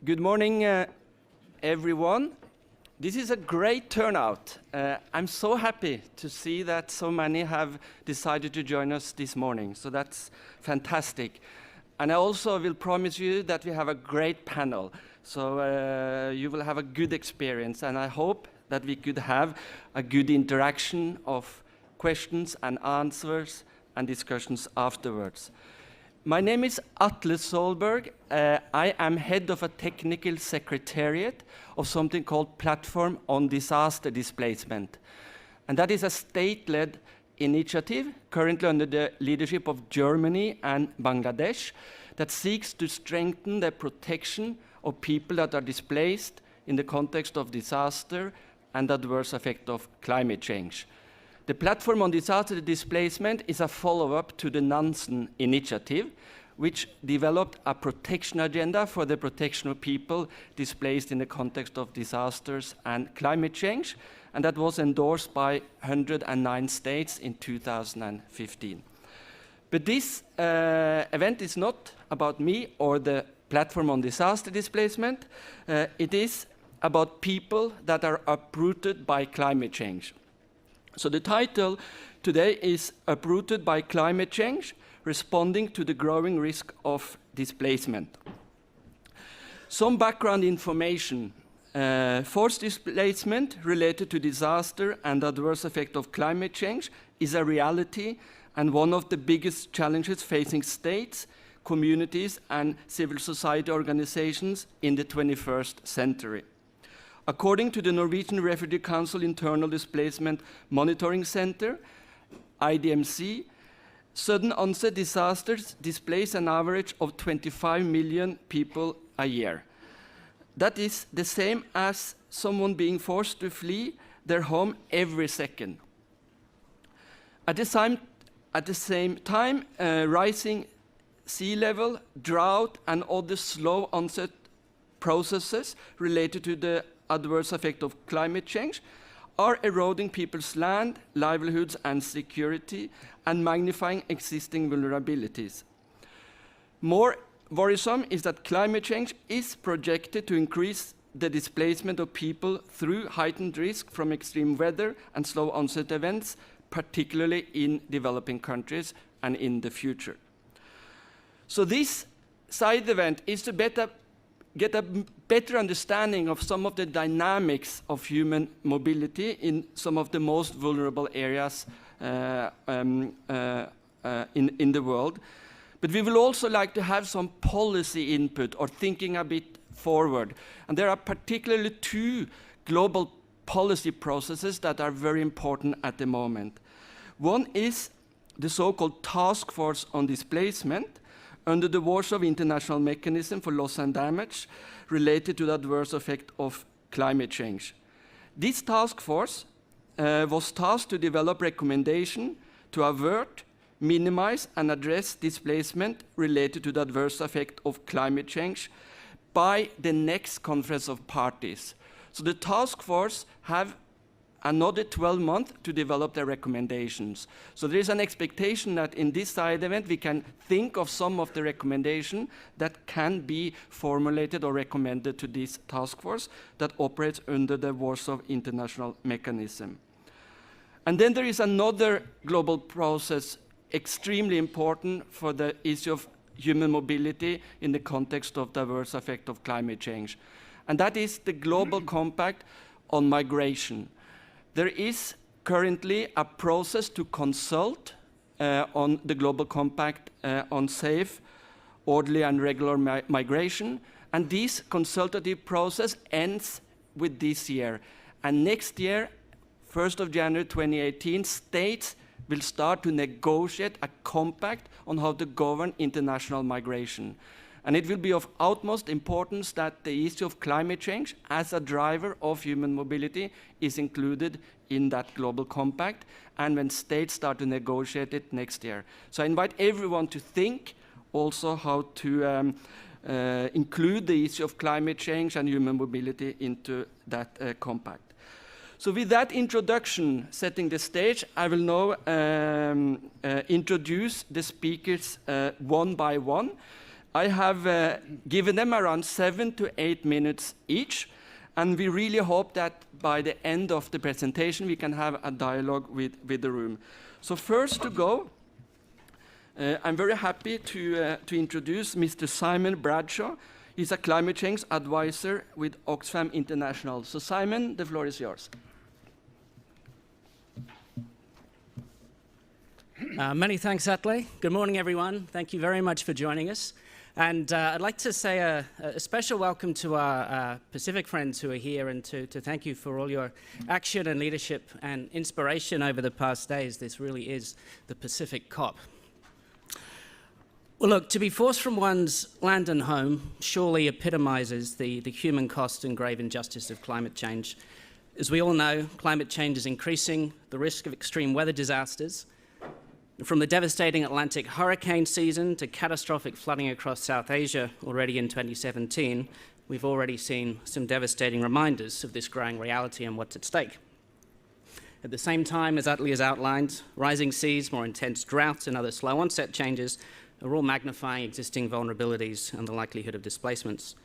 Good morning, everyone. This is a great turnout. I'm so happy to see that so many have decided to join us this morning, so that's fantastic. And I also will promise you that we have a great panel, so you will have a good experience, and I hope that we could have a good interaction of questions and answers and discussions afterwards. My name is Atle Solberg. I am head of a technical secretariat of something called Platform on Disaster Displacement. And that is a state-led initiative currently under the leadership of Germany and Bangladesh that seeks to strengthen the protection of people that are displaced in the context of disaster and adverse effect of climate change. The Platform on Disaster Displacement is a follow-up to the Nansen initiative, which developed a protection agenda for the protection of people displaced in the context of disasters and climate change, and that was endorsed by 109 states in 2015. But this event is not about me or the Platform on Disaster Displacement. It is about people that are uprooted by climate change. So the title today is Uprooted by Climate Change, Responding to the Growing Risk of Displacement. Some background information. Forced displacement related to disaster and adverse effect of climate change is a reality and one of the biggest challenges facing states, communities, and civil society organizations in the 21st century. According to the Norwegian Refugee Council Internal Displacement Monitoring Center, IDMC, sudden onset disasters displace an average of 25 million people a year. That is the same as someone being forced to flee their home every second. At the same time, rising sea level, drought, and other slow onset processes related to the adverse effect of climate change are eroding people's land, livelihoods, and security, and magnifying existing vulnerabilities. More worrisome is that climate change is projected to increase the displacement of people through heightened risk from extreme weather and slow onset events, particularly in developing countries and in the future. So this side event is to get a better understanding of some of the dynamics of human mobility in some of the most vulnerable areas in the world. But we will also like to have some policy input or thinking a bit forward. And there are particularly two global policy processes that are very important at the moment. One is the so-called Task Force on Displacement, under the Warsaw International Mechanism for Loss and Damage related to the adverse effect of climate change. This task force was tasked to develop recommendations to avert, minimize, and address displacement related to the adverse effect of climate change by the next Conference of Parties. So the task force have another 12 months to develop their recommendations. So there is an expectation that in this side event we can think of some of the recommendations that can be formulated or recommended to this task force that operates under the Warsaw International Mechanism. And then there is another global process extremely important for the issue of human mobility in the context of diverse effect of climate change. And that is the Global Compact on Migration. There is currently a process to consult on the Global Compact on safe, orderly, and regular migration. And this consultative process ends with this year. And next year, 1st of January 2018, states will start to negotiate a compact on how to govern international migration. And it will be of utmost importance that the issue of climate change as a driver of human mobility is included in that global compact, and when states start to negotiate it next year. So I invite everyone to think also how to include the issue of climate change and human mobility into that compact. So with that introduction, setting the stage, I will now introduce the speakers one by one. I have given them around 7 to 8 minutes each, and we really hope that by the end of the presentation we can have a dialogue with the room. So first to go, I'm very happy to introduce Mr. Simon Bradshaw. He's a climate change advisor with OXFAM International. So Simon, the floor is yours. Many thanks, Atle. Good morning, everyone. Thank you very much for joining us. And I'd like to say a special welcome to our Pacific friends who are here, and to thank you for all your action and leadership and inspiration over the past days. This really is the Pacific COP. Well, look, to be forced from one's land and home surely epitomizes the human cost and grave injustice of climate change. As we all know, climate change is increasing the risk of extreme weather disasters. From the devastating Atlantic hurricane season to catastrophic flooding across South Asia already in 2017, we've already seen some devastating reminders of this growing reality and what's at stake. At the same time, as Atle has outlined, rising seas, more intense droughts, and other slow onset changes are all magnifying existing vulnerabilities and the likelihood of displacements.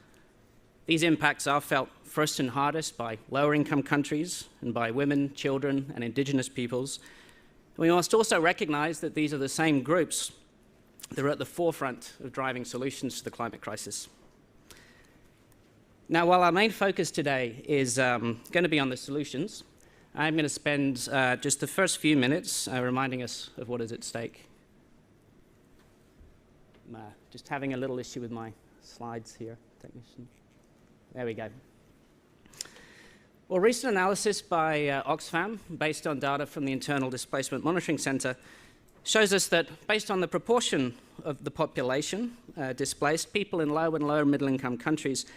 These impacts are felt first and hardest by lower income countries and by women, children, and indigenous peoples. We must also recognize that these are the same groups that are at the forefront of driving solutions to the climate crisis. Now, while our main focus today is going to be on the solutions, I'm going to spend just the first few minutes reminding us of what is at stake. Just having a little issue with my slides here, technician. There we go. Well, recent analysis by OXFAM, based on data from the Internal Displacement Monitoring Center, shows us that based on the proportion of the population displaced, people in low and lower middle income countries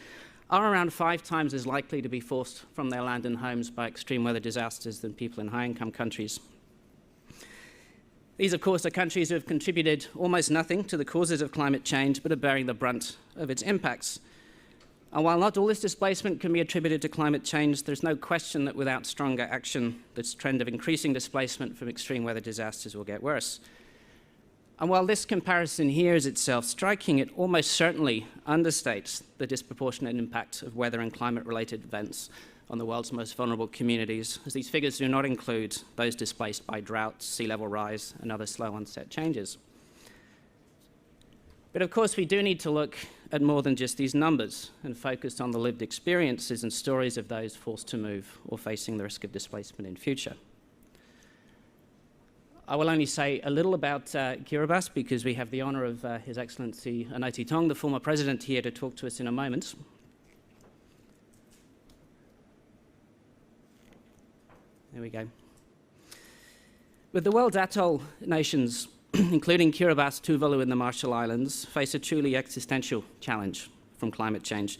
are around 5 times as likely to be forced from their land and homes by extreme weather disasters than people in high income countries. These, of course, are countries who have contributed almost nothing to the causes of climate change, but are bearing the brunt of its impacts. And while not all this displacement can be attributed to climate change, there's no question that without stronger action, this trend of increasing displacement from extreme weather disasters will get worse. And while this comparison here is itself striking, it almost certainly understates the disproportionate impact of weather and climate-related events on the world's most vulnerable communities, as these figures do not include those displaced by drought, sea level rise, and other slow onset changes. But of course, we do need to look at more than just these numbers and focus on the lived experiences and stories of those forced to move or facing the risk of displacement in future. I will only say a little about Kiribati because we have the honor of His Excellency Anoti Tong, the former president, here to talk to us in a moment. There we go. With the world's atoll nations, including Kiribati, Tuvalu, and the Marshall Islands, face a truly existential challenge from climate change.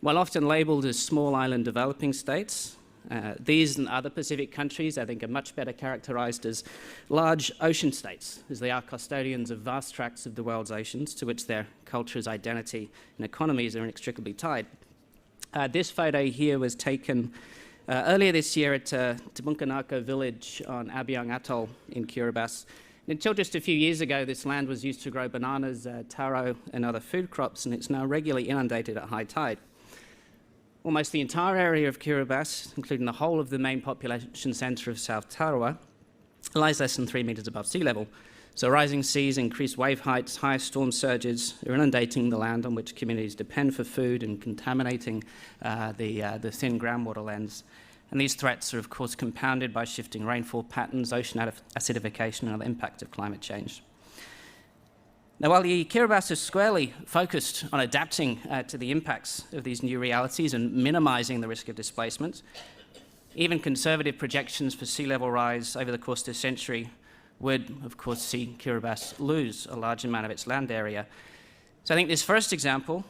While often labeled as small island developing states, these and other Pacific countries, I think, are much better characterized as large ocean states, as they are custodians of vast tracts of the world's oceans, to which their cultures, identity, and economies are inextricably tied. This photo here was taken earlier this year at Tabunkanako village on Abiang Atoll in Kiribati. Until just a few years ago, this land was used to grow bananas, taro, and other food crops, and it's now regularly inundated at high tide. Almost the entire area of Kiribati, including the whole of the main population centre of South Tarawa, lies less than 3 meters above sea level. So rising seas, increased wave heights, high storm surges are inundating the land on which communities depend for food and contaminating the thin groundwater lens. And these threats are, of course, compounded by shifting rainfall patterns, ocean acidification, and other impacts of climate change. Now, while the Kiribati is squarely focused on adapting to the impacts of these new realities and minimizing the risk of displacement, even conservative projections for sea level rise over the course of this century would, of course, see Kiribati lose a large amount of its land area. So I think this first example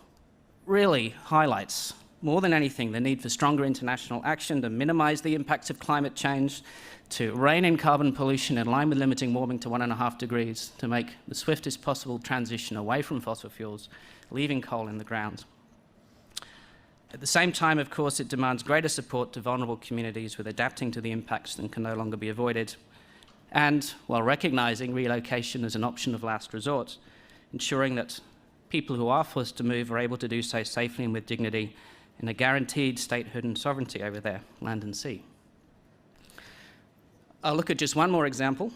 really highlights, more than anything, the need for stronger international action to minimize the impacts of climate change, to rein in carbon pollution in line with limiting warming to 1.5 degrees, to make the swiftest possible transition away from fossil fuels, leaving coal in the ground. At the same time, of course, it demands greater support to vulnerable communities with adapting to the impacts that can no longer be avoided. And while recognizing relocation as an option of last resort, ensuring that people who are forced to move are able to do so safely and with dignity in a guaranteed statehood and sovereignty over their land and sea. I'll look at just one more example,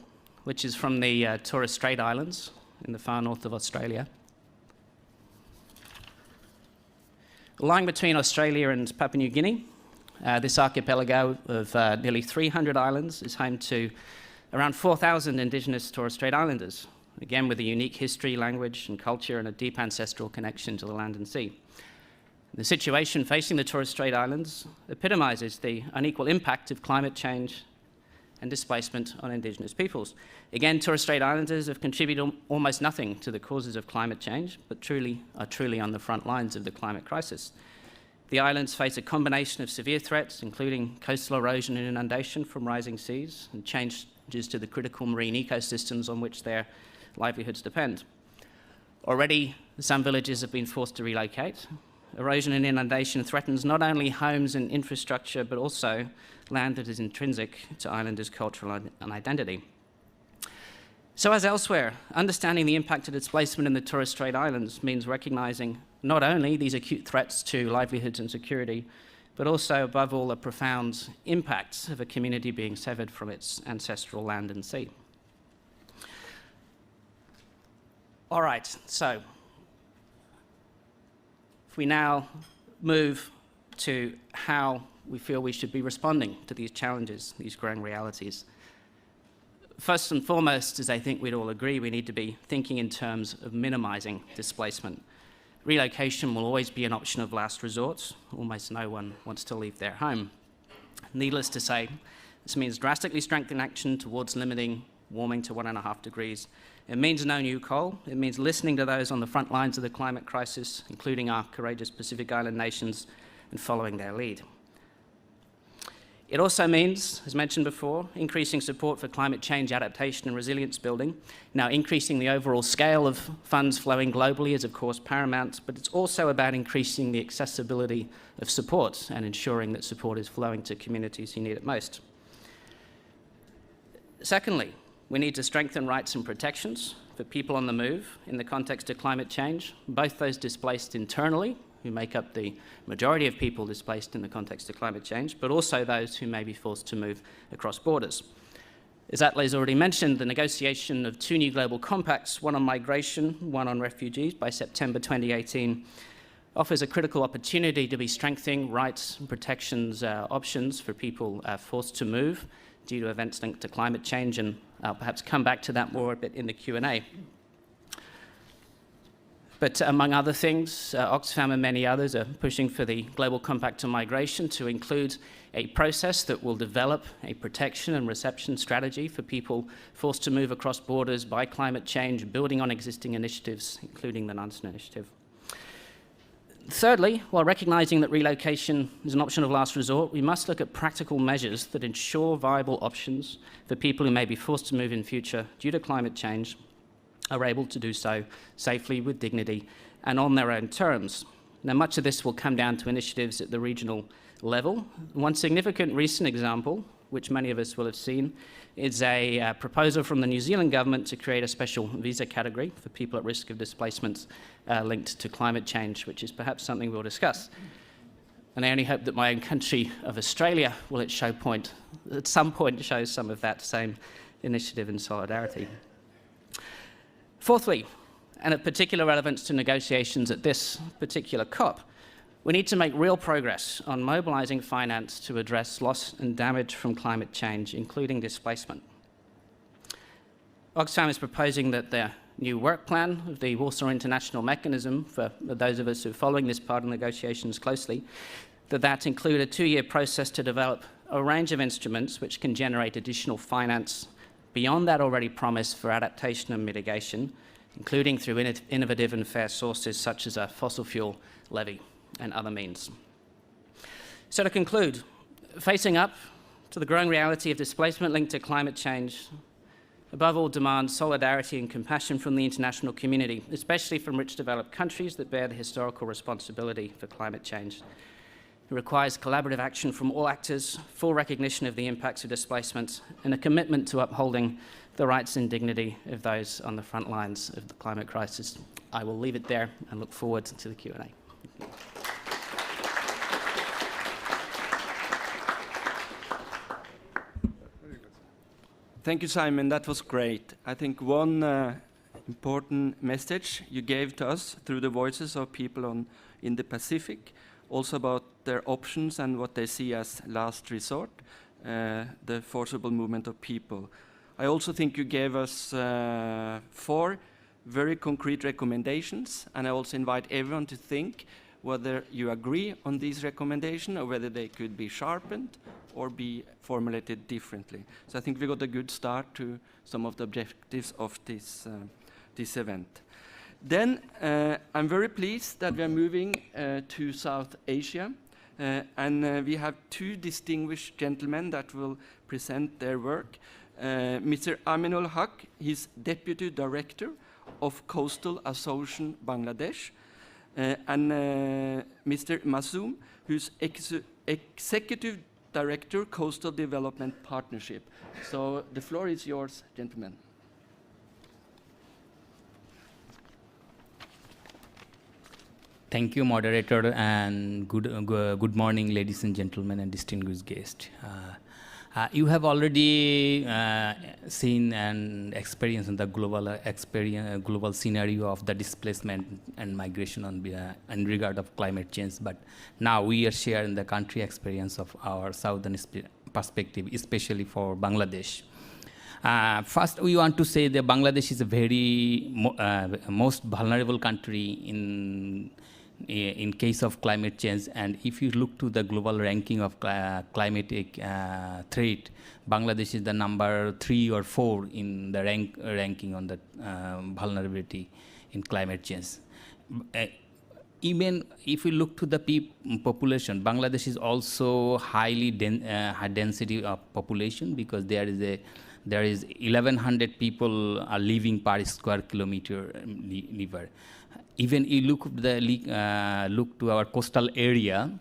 which is from the Torres Strait Islands in the far north of Australia. Lying between Australia and Papua New Guinea, this archipelago of nearly 300 islands is home to around 4,000 indigenous Torres Strait Islanders, again with a unique history, language and culture and a deep ancestral connection to the land and sea. The situation facing the Torres Strait Islands epitomizes the unequal impact of climate change and displacement on indigenous peoples. Again, Torres Strait Islanders have contributed almost nothing to the causes of climate change, but are truly on the front lines of the climate crisis. The islands face a combination of severe threats, including coastal erosion and inundation from rising seas and changes to the critical marine ecosystems on which their livelihoods depend. Already, some villages have been forced to relocate. Erosion and inundation threatens not only homes and infrastructure, but also land that is intrinsic to islanders' cultural identity. So as elsewhere, understanding the impact of displacement in the Torres Strait Islands means recognizing not only these acute threats to livelihoods and security, but also, above all, the profound impacts of a community being severed from its ancestral land and sea. All right, so if we now move to how we feel we should be responding to these challenges, these growing realities. First and foremost, as I think we'd all agree, we need to be thinking in terms of minimizing displacement. Relocation will always be an option of last resort. Almost no one wants to leave their home. Needless to say, this means drastically strengthening action towards limiting warming to 1.5 degrees. It means no new coal. It means listening to those on the front lines of the climate crisis, including our courageous Pacific Island nations, and following their lead. It also means, as mentioned before, increasing support for climate change adaptation and resilience building. Now, increasing the overall scale of funds flowing globally is, of course, paramount, but it's also about increasing the accessibility of support and ensuring that support is flowing to communities who need it most. Secondly, we need to strengthen rights and protections for people on the move in the context of climate change, both those displaced internally, who make up the majority of people displaced in the context of climate change, but also those who may be forced to move across borders. As Atle has already mentioned, the negotiation of 2 new global compacts, one on migration, one on refugees, by September 2018, offers a critical opportunity to be strengthening rights and protections options for people forced to move due to events linked to climate change, and I'll perhaps come back to that more a bit in the Q&A. But among other things, OXFAM and many others are pushing for the Global Compact on Migration to include a process that will develop a protection and reception strategy for people forced to move across borders by climate change, building on existing initiatives, including the Nansen Initiative. Thirdly, while recognizing that relocation is an option of last resort, we must look at practical measures that ensure viable options for people who may be forced to move in future due to climate change are able to do so safely, with dignity, and on their own terms. Now, much of this will come down to initiatives at the regional level. One significant recent example, which many of us will have seen, is a proposal from the New Zealand government to create a special visa category for people at risk of displacement linked to climate change, which is perhaps something we'll discuss. And I only hope that my own country of Australia will at some point show some of that same initiative and solidarity. Fourthly, and of particular relevance to negotiations at this particular COP, we need to make real progress on mobilising finance to address loss and damage from climate change, including displacement. OXFAM is proposing that the new work plan of the Warsaw International Mechanism, for those of us who are following this part of negotiations closely, that include a 2-year process to develop a range of instruments which can generate additional finance beyond that already promised for adaptation and mitigation, including through innovative and fair sources such as a fossil fuel levy and other means. So to conclude, facing up to the growing reality of displacement linked to climate change, above all demands solidarity and compassion from the international community, especially from rich developed countries that bear the historical responsibility for climate change. It requires collaborative action from all actors, full recognition of the impacts of displacement, and a commitment to upholding the rights and dignity of those on the front lines of the climate crisis. I will leave it there and look forward to the Q&A. Thank you, Simon. That was great. I think one important message you gave to us through the voices of people in the Pacific, also about their options and what they see as last resort, the forcible movement of people. I also think you gave us 4 very concrete recommendations, and I also invite everyone to think whether you agree on these recommendations or whether they could be sharpened or be formulated differently. So I think we got a good start to some of the objectives of this event. Then I'm very pleased that we are moving to South Asia, and we have 2 distinguished gentlemen that will present their work. Mr. Aminul Haq, he's Deputy Director of Coastal Association Bangladesh, and Mr. Masoom, who's Executive Director, Coastal Development Partnership. So the floor is yours, gentlemen. Thank you, moderator, and good morning, ladies and gentlemen, and distinguished guests. You have already seen and experienced the global scenario of the displacement and migration in regard of climate change. But now we are sharing the country experience of our southern perspective, especially for Bangladesh. First, we want to say that Bangladesh is a very most vulnerable country in case of climate change, and if you look to the global ranking of climatic threat, Bangladesh is the number 3 or 4 in the ranking on the vulnerability in climate change. Even if we look to the population, Bangladesh is also highly high density of population, because there is 1,100 people are living per square kilometer liver. Even you look to our coastal area,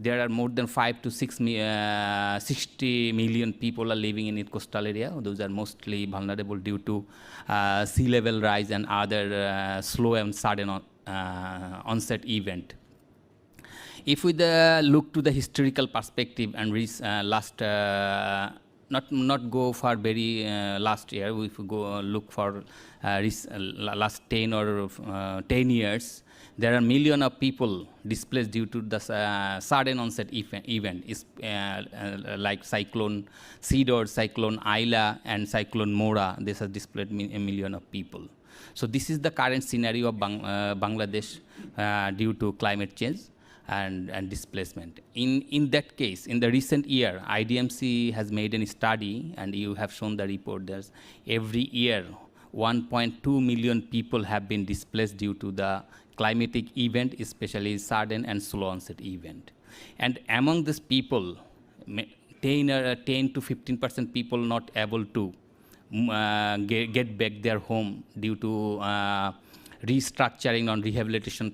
there are more than 5 to 60 million people are living in the coastal area. Those are mostly vulnerable due to sea level rise and other slow and sudden onset event. If we look to the historical perspective and not go for very last year, if we go look for last 10 or 10 years, there are millions of people displaced due to the sudden onset event, like Cyclone Sidor, Cyclone Aila, and Cyclone Mora. This has displaced a million of people. So this is the current scenario of Bangladesh due to climate change and displacement. In that case, in the recent year, IDMC has made a study, and you have shown the report. There's every year 1.2 million people have been displaced due to the climatic event, especially sudden and slow onset event. And among these people, 10 to 15% people not able to get back their home due to restructuring on rehabilitation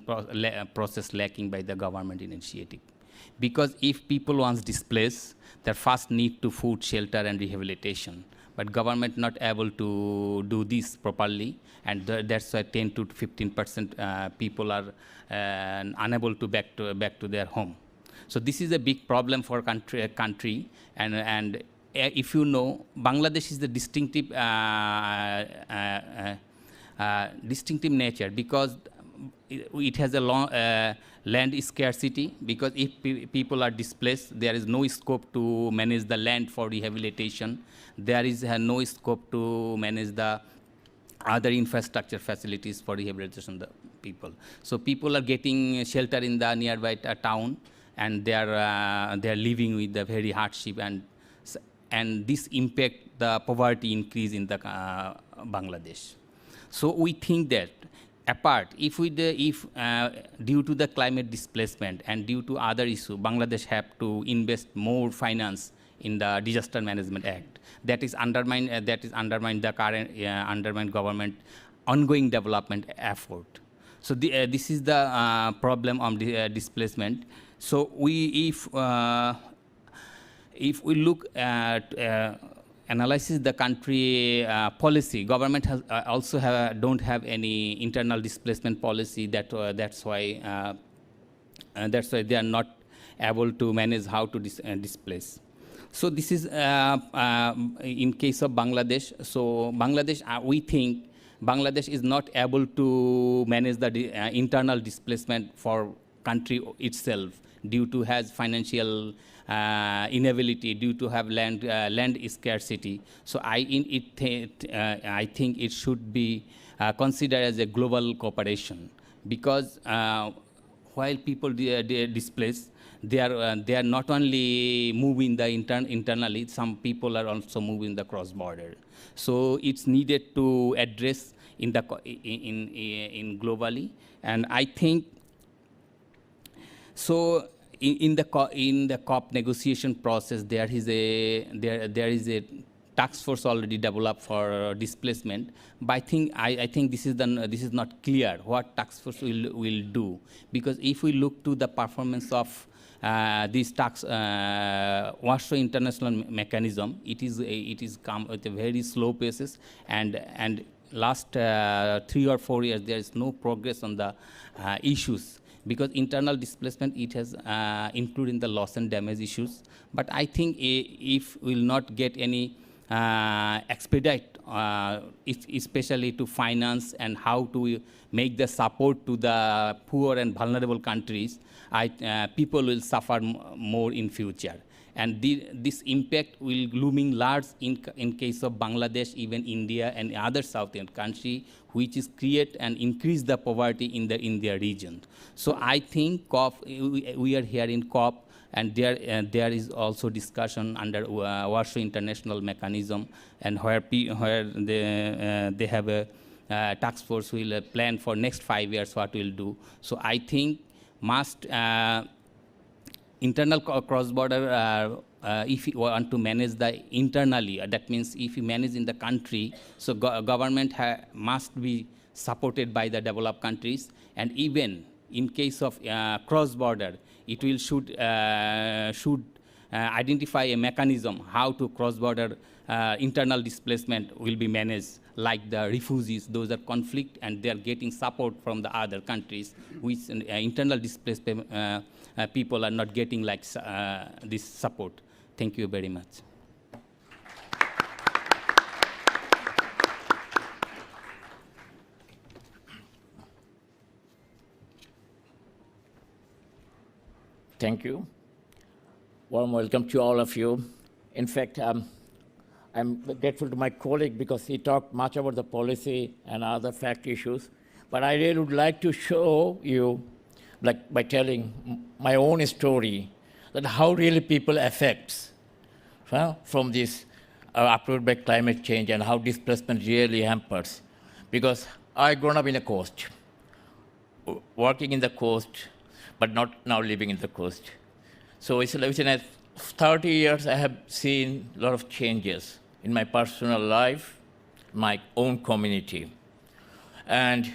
process lacking by the government initiative. Because if people once displaced, they first need to food, shelter, and rehabilitation. But government not able to do this properly, and that's why 10 to 15% people are unable to back to their home. So this is a big problem for country, and if you know, Bangladesh is the distinctive distinctive nature, because it has a long land scarcity, because if people are displaced, there is no scope to manage the land for rehabilitation. There is no scope to manage the other infrastructure facilities for rehabilitation of the people. So people are getting shelter in the nearby town, and they are living with the very hardship, and this impact the poverty increase in the Bangladesh. So we think that apart, if due to the climate displacement and due to other issues, Bangladesh have to invest more finance in the Disaster Management Act. That is undermine the current undermine government ongoing development effort. So this is the problem of the displacement. So if we look at analysis the country policy. Government has don't have any internal displacement policy. That's why they are not able to manage how to displace. So this is in case of Bangladesh. So Bangladesh, we think Bangladesh is not able to manage the internal displacement for country itself due to has financial inability, due to have land scarcity. So I think it should be considered as a global cooperation, because while people displace, they are not only moving the internally, some people are also moving the cross border. So it's needed to address in globally, and I think so. In the COP negotiation process, there is a task force already developed for displacement. But I think this is not clear what task force will do, because if we look to the performance of this Warsaw International Mechanism, it is come at a very slow paces, and last 3 or 4 years there is no progress on the issues. Because internal displacement, it has included the loss and damage issues. But I think if we will not get any expedite, especially to finance and how to make the support to the poor and vulnerable countries, people will suffer more in future. And this impact will looming large in case of Bangladesh, even India and other Southern country, which is create and increase the poverty in their region. So I think COP, we are here in COP, and there is also discussion under Warsaw International Mechanism, and where they have a task force will plan for next 5 years what we'll do. So I think must internal cross-border, if you want to manage the internally, that means if you manage in the country, so government must be supported by the developed countries, and even in case of cross-border, it will should identify a mechanism how to cross-border internal displacement will be managed, like the refugees, those are conflict, and they are getting support from the other countries, which internal displacement people are not getting like this support. Thank you very much. Thank you. Warm welcome to all of you. In fact, I'm grateful to my colleague because he talked much about the policy and other fact issues. But I really would like to show you, like by telling my own story, that how really people affects from this uprooted by climate change, and how displacement really hampers. Because I grown up in the coast, working in the coast, but not now living in the coast. So within 30 years, I have seen a lot of changes in my personal life, my own community. And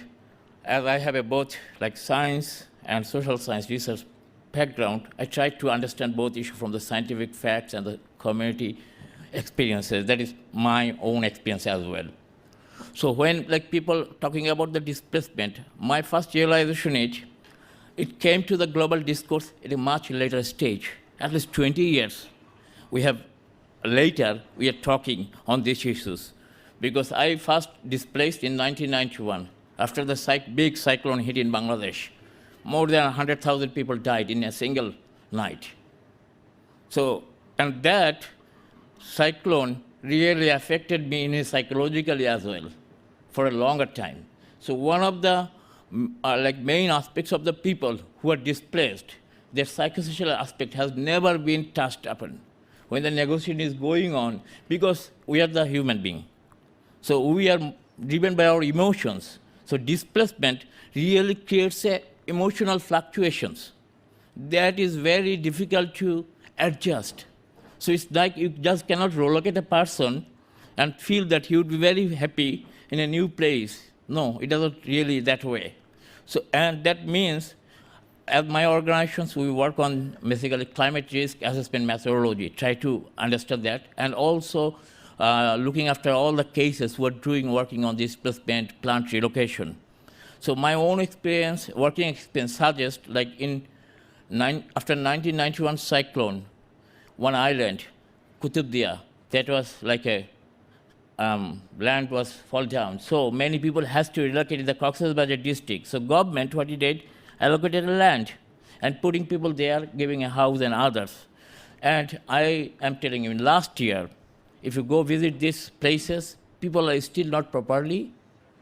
as I have a both like science and social science research background, I try to understand both issues from the scientific facts and the community experiences. That is my own experience as well. So when like people talking about the displacement, my first realization is it came to the global discourse at a much later stage, at least 20 years. We are talking on these issues. Because I first displaced in 1991, after the big cyclone hit in Bangladesh. More than 100,000 people died in a single night. So, and that cyclone really affected me psychologically as well for a longer time. So one of the main aspects of the people who are displaced, their psychosocial aspect has never been touched upon when the negotiation is going on, because we are the human being. So we are driven by our emotions. So displacement really creates emotional fluctuations. That is very difficult to adjust. So it's like you just cannot relocate a person and feel that he would be very happy in a new place. No, it doesn't really that way. So, and that means, as my organizations, we work on basically climate risk assessment methodology, try to understand that, and also looking after all the cases who are working on displacement plant relocation. So my own experience, working experience suggests, like after 1991 cyclone, one island, Kutubdia, that was like a land was fall down. So many people has to relocate in the Cox's Bazar district. So government, what it did, allocated land and putting people there, giving a house and others. And I am telling you, last year, if you go visit these places, people are still not properly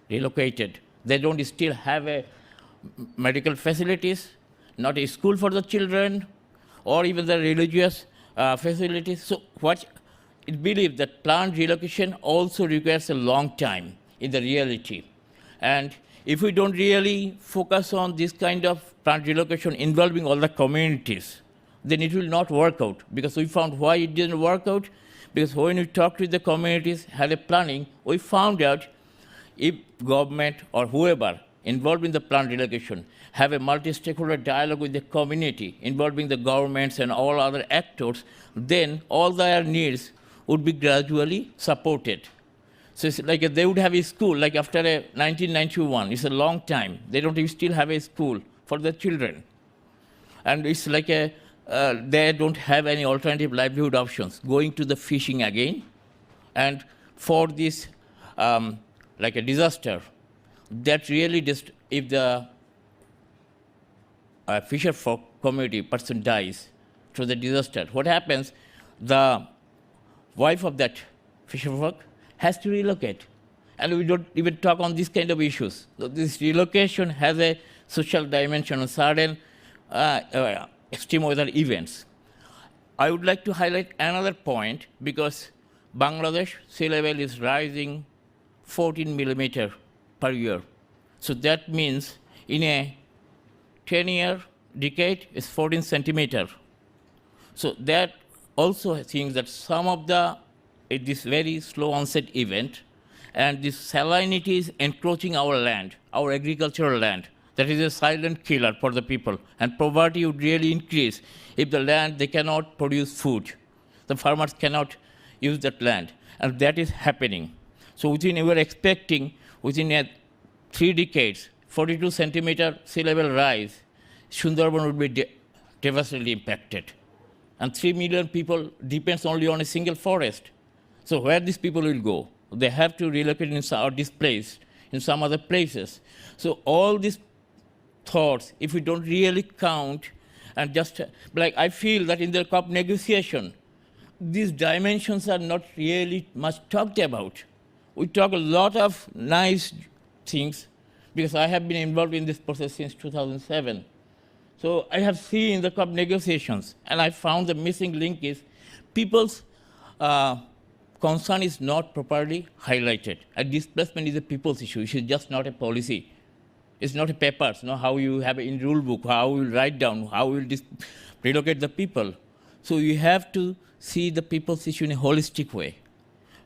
relocated. They don't still have a medical facilities, not a school for the children, or even the religious facilities. So what it believes that plant relocation also requires a long time in the reality. And if we don't really focus on this kind of plant relocation involving all the communities, then it will not work out. Because we found why it didn't work out. Because when we talked with the communities, had a planning, we found out if government or whoever involved in the plant relocation have a multi-stakeholder dialogue with the community, involving the governments and all other actors, then all their needs would be gradually supported. So it's like they would have a school, like after 1991, it's a long time. They don't even still have a school for the children. And it's like they don't have any alternative livelihood options, going to the fishing again. And for this, like a disaster, that really just, if the fisher folk community person dies through the disaster, what happens? The wife of that fisher folk has to relocate. And we don't even talk on this kind of issues. So this relocation has a social dimension on certain extreme weather events. I would like to highlight another point, because Bangladesh sea level is rising 14 millimeter per year. So that means in a 10-year decade is 14 centimeter. So that also thinks that some of this very slow onset event and this salinity is encroaching our land, our agricultural land. That is a silent killer for the people. And poverty would really increase if the land, they cannot produce food. The farmers cannot use that land. And that is happening. So we were expecting within 3 decades, 42 centimeter sea level rise, Sundarban would be devastatingly impacted. And 3 million people depends only on a single forest. So where these people will go? They have to relocate or displaced in some other places. So all these thoughts, if we don't really count, and just like I feel that in the COP negotiation, these dimensions are not really much talked about. We talk a lot of nice things, because I have been involved in this process since 2007. So I have seen the COP negotiations, and I found the missing link is people's concern is not properly highlighted. And displacement is a people's issue. It is just not a policy. It's not a paper, how you have in rule book, how you write down, how you relocate the people. So you have to see the people's issue in a holistic way,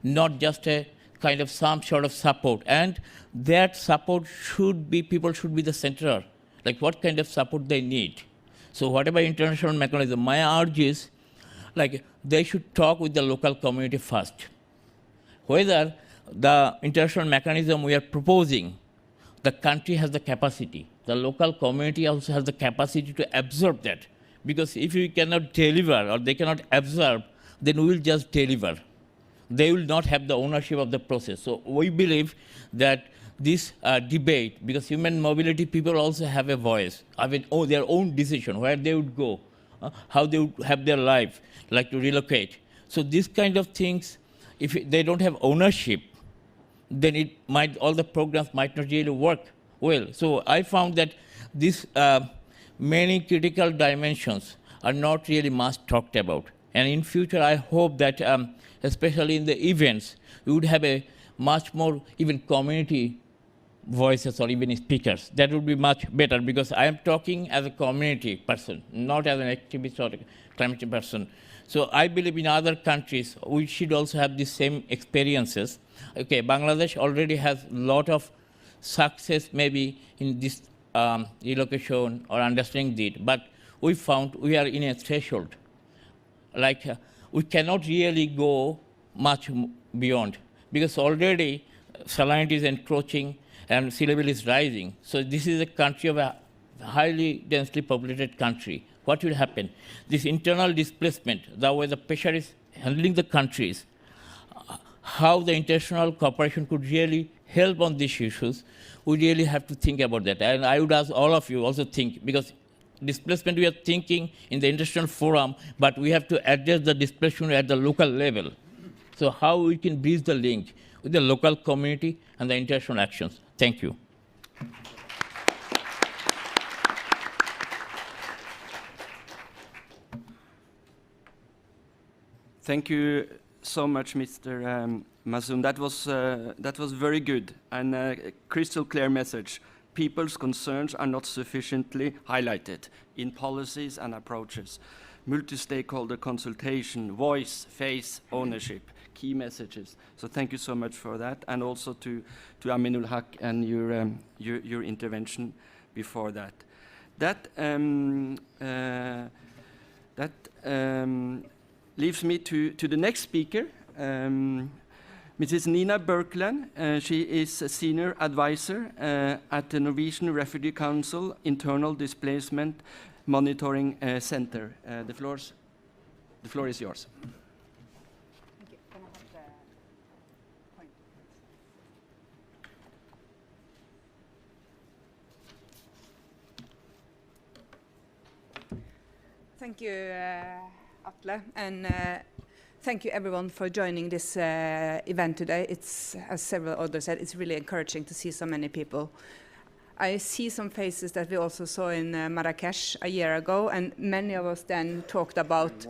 not just a kind of some sort of support. And that support should be, people should be the center, like what kind of support they need. So whatever international mechanism, my urge is, like they should talk with the local community first. Whether the international mechanism we are proposing, the country has the capacity, the local community also has the capacity to absorb that. Because if we cannot deliver or they cannot absorb, then we will just deliver. They will not have the ownership of the process. So we believe that this debate, because human mobility people also have a voice, have their own decision, where they would go, how they would have their life, like to relocate. So these kind of things, if they don't have ownership, then all the programs might not really work well. So I found that these many critical dimensions are not really much talked about. And in future, I hope that, especially in the events, we would have a much more even community voices or even speakers. That would be much better, because I am talking as a community person, not as an activist or a climate change person. So I believe in other countries, we should also have the same experiences. Okay, Bangladesh already has a lot of success maybe in this relocation or understanding it, but we found we are in a threshold. Like we cannot really go much beyond, because already salinity is encroaching and sea level is rising. So this is a country of a highly densely populated country. What will happen? This internal displacement, the way the pressure is handling the countries, how the international cooperation could really help on these issues, we really have to think about that. And I would ask all of you also think, because displacement we are thinking in the international forum, but we have to address the displacement at the local level. So how we can bridge the link with the local community and the international actions. Thank you. Thank you so much, Mr. Mazoum. That was very good and a crystal clear message. People's concerns are not sufficiently highlighted in policies and approaches. Multi-stakeholder consultation, voice, face, ownership, key messages. So thank you so much for that, and also to Aminul Haq and your intervention before that. That leaves me to the next speaker, Mrs. Nina Birkeland. She is a senior advisor at the Norwegian Refugee Council Internal Displacement Monitoring Center. The floor is yours. Thank you. Can I have the point? Thank you, Atle, and thank you everyone for joining this event today. It's, as several others said, it's really encouraging to see so many people. I see some faces that we also saw in Marrakesh a year ago, and many of us then talked about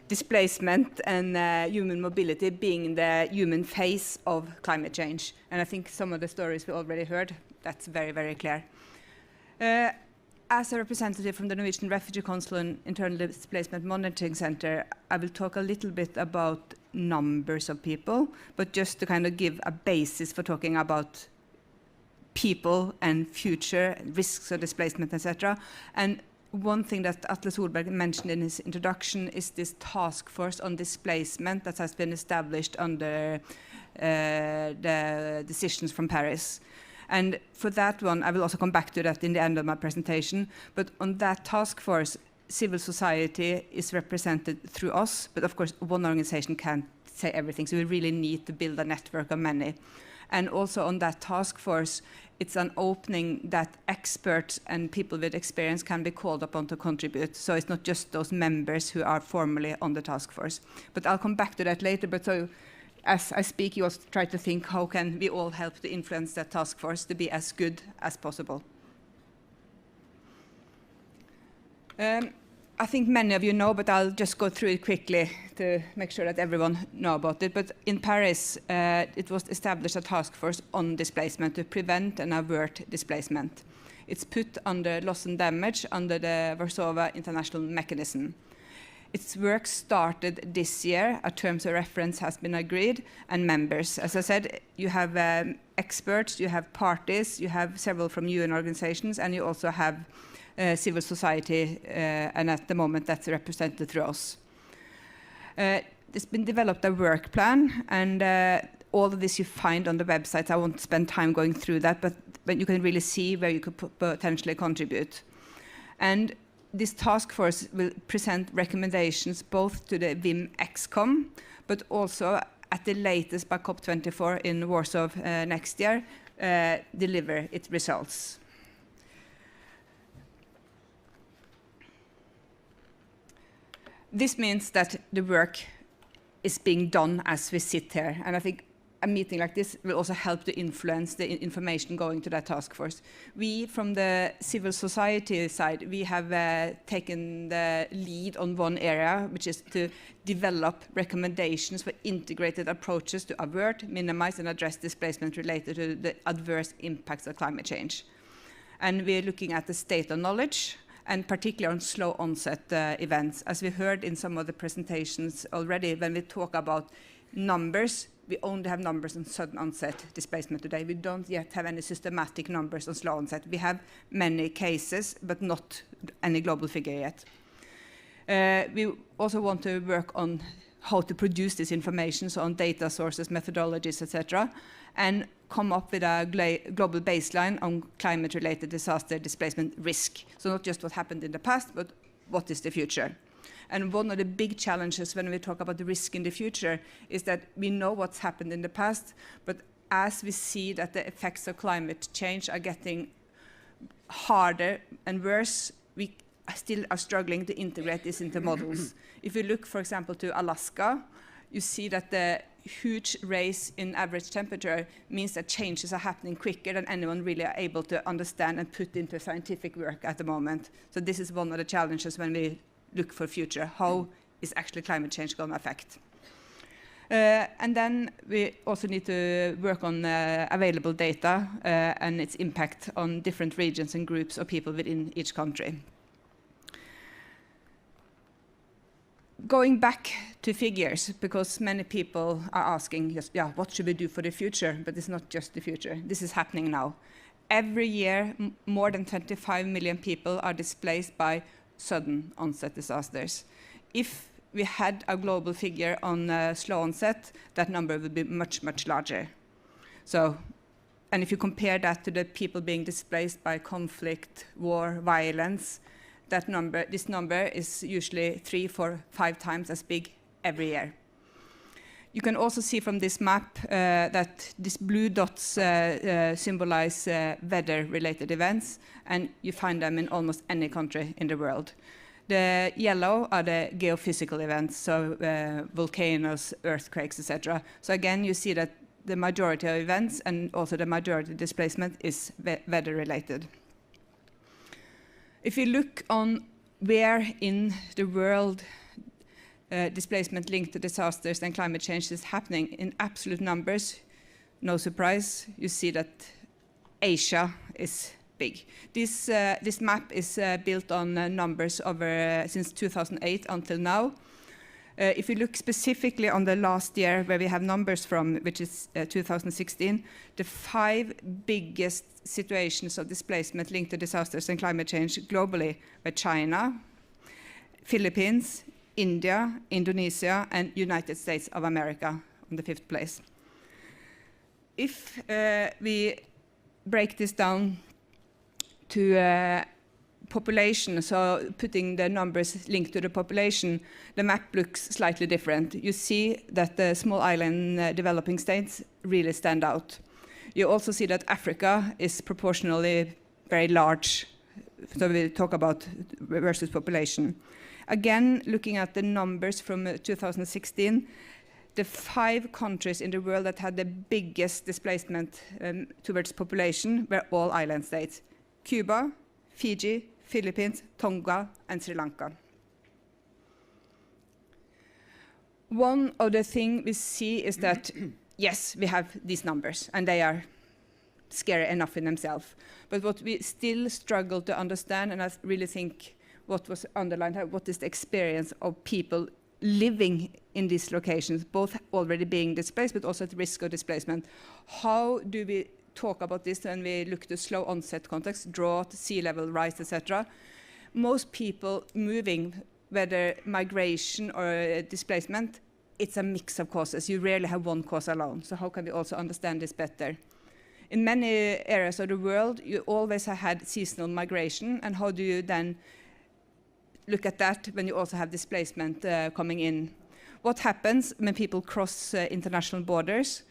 displacement and human mobility being the human face of climate change. And I think some of the stories we already heard, that's very, very clear. As a representative from the Norwegian Refugee Council and Internal Displacement Monitoring Center, I will talk a little bit about numbers of people, but just to kind of give a basis for talking about people and future risks of displacement, etc. And one thing that Atle Solberg mentioned in his introduction is this task force on displacement that has been established under the decisions from Paris. And for that one, I will also come back to that in the end of my presentation, but on that task force, civil society is represented through us, but of course one organization can't say everything, so we really need to build a network of many. And also on that task force, it's an opening that experts and people with experience can be called upon to contribute. So it's not just those members who are formally on the task force. But I'll come back to that later. But so as I speak, you also try to think, how can we all help to influence that task force to be as good as possible? I think many of you know, but I'll just go through it quickly to make sure that everyone knows about it. But in Paris, it was established a task force on displacement to prevent and avert displacement. It's put under loss and damage under the Warsaw International Mechanism. Its work started this year. A terms of reference has been agreed, and members. As I said, you have experts, you have parties, you have several from UN organizations, and you also have civil society, and at the moment that's represented through us. There's been developed a work plan, and all of this you find on the website. I won't spend time going through that, but you can really see where you could potentially contribute. And this task force will present recommendations both to the WIM ExCom, but also at the latest by COP24 in Warsaw next year, deliver its results. This means that the work is being done as we sit here, and I think a meeting like this will also help to influence the information going to that task force. We, from the civil society side, we have taken the lead on one area, which is to develop recommendations for integrated approaches to avert, minimize, and address displacement related to the adverse impacts of climate change. And we're looking at the state of knowledge, and particularly on slow onset events. As we heard in some of the presentations already, when we talk about numbers, we only have numbers on sudden onset displacement today. We don't yet have any systematic numbers on slow onset. We have many cases, but not any global figure yet. We also want to work on how to produce this information, so on data sources, methodologies, etc., and come up with a global baseline on climate-related disaster displacement risk. So not just what happened in the past, but what is the future. And one of the big challenges when we talk about the risk in the future is that we know what's happened in the past, but as we see that the effects of climate change are getting harder and worse, we still are struggling to integrate this into models. If you look, for example, to Alaska, you see that the huge rise in average temperature means that changes are happening quicker than anyone really are able to understand and put into scientific work at the moment. So this is one of the challenges when we look for future. How is actually climate change going to affect? And then we also need to work on available data and its impact on different regions and groups of people within each country. Going back to figures, because many people are asking, yeah, what should we do for the future? But it's not just the future. This is happening now. Every year, more than 25 million people are displaced by sudden onset disasters. If we had a global figure on slow onset, that number would be much, much larger. So, and if you compare that to the people being displaced by conflict, war, violence, this number is usually 3, 4, 5 times as big every year. You can also see from this map that these blue dots symbolize weather-related events, and you find them in almost any country in the world. The yellow are the geophysical events, so volcanoes, earthquakes, etc. So again, you see that the majority of events and also the majority of displacement is weather-related. If you look on where in the world displacement linked to disasters and climate change is happening in absolute numbers, no surprise, you see that Asia is big. This map is built on numbers over since 2008 until now. If you look specifically on the last year where we have numbers from, which is 2016, the 5 biggest situations of displacement linked to disasters and climate change globally were China, Philippines, India, Indonesia, and United States of America on the 5th place. If we break this down to population, so putting the numbers linked to the population, the map looks slightly different. You see that the small island developing states really stand out. You also see that Africa is proportionally very large, so we talk about versus population. Again, looking at the numbers from 2016, the 5 countries in the world that had the biggest displacement towards population were all island states: Cuba, Fiji, Philippines, Tonga, and Sri Lanka. One of the things we see is that, yes, we have these numbers, and they are scary enough in themselves. But what we still struggle to understand, and I really think what was underlined here, what is the experience of people living in these locations, both already being displaced, but also at risk of displacement. How do we talk about this when we look to slow onset context, drought, sea level rise, etc.? Most people moving, whether migration or displacement, it's a mix of causes. You rarely have one cause alone. So how can we also understand this better? In many areas of the world, you always have had seasonal migration, and how do you then look at that when you also have displacement coming in? What happens when people cross international borders?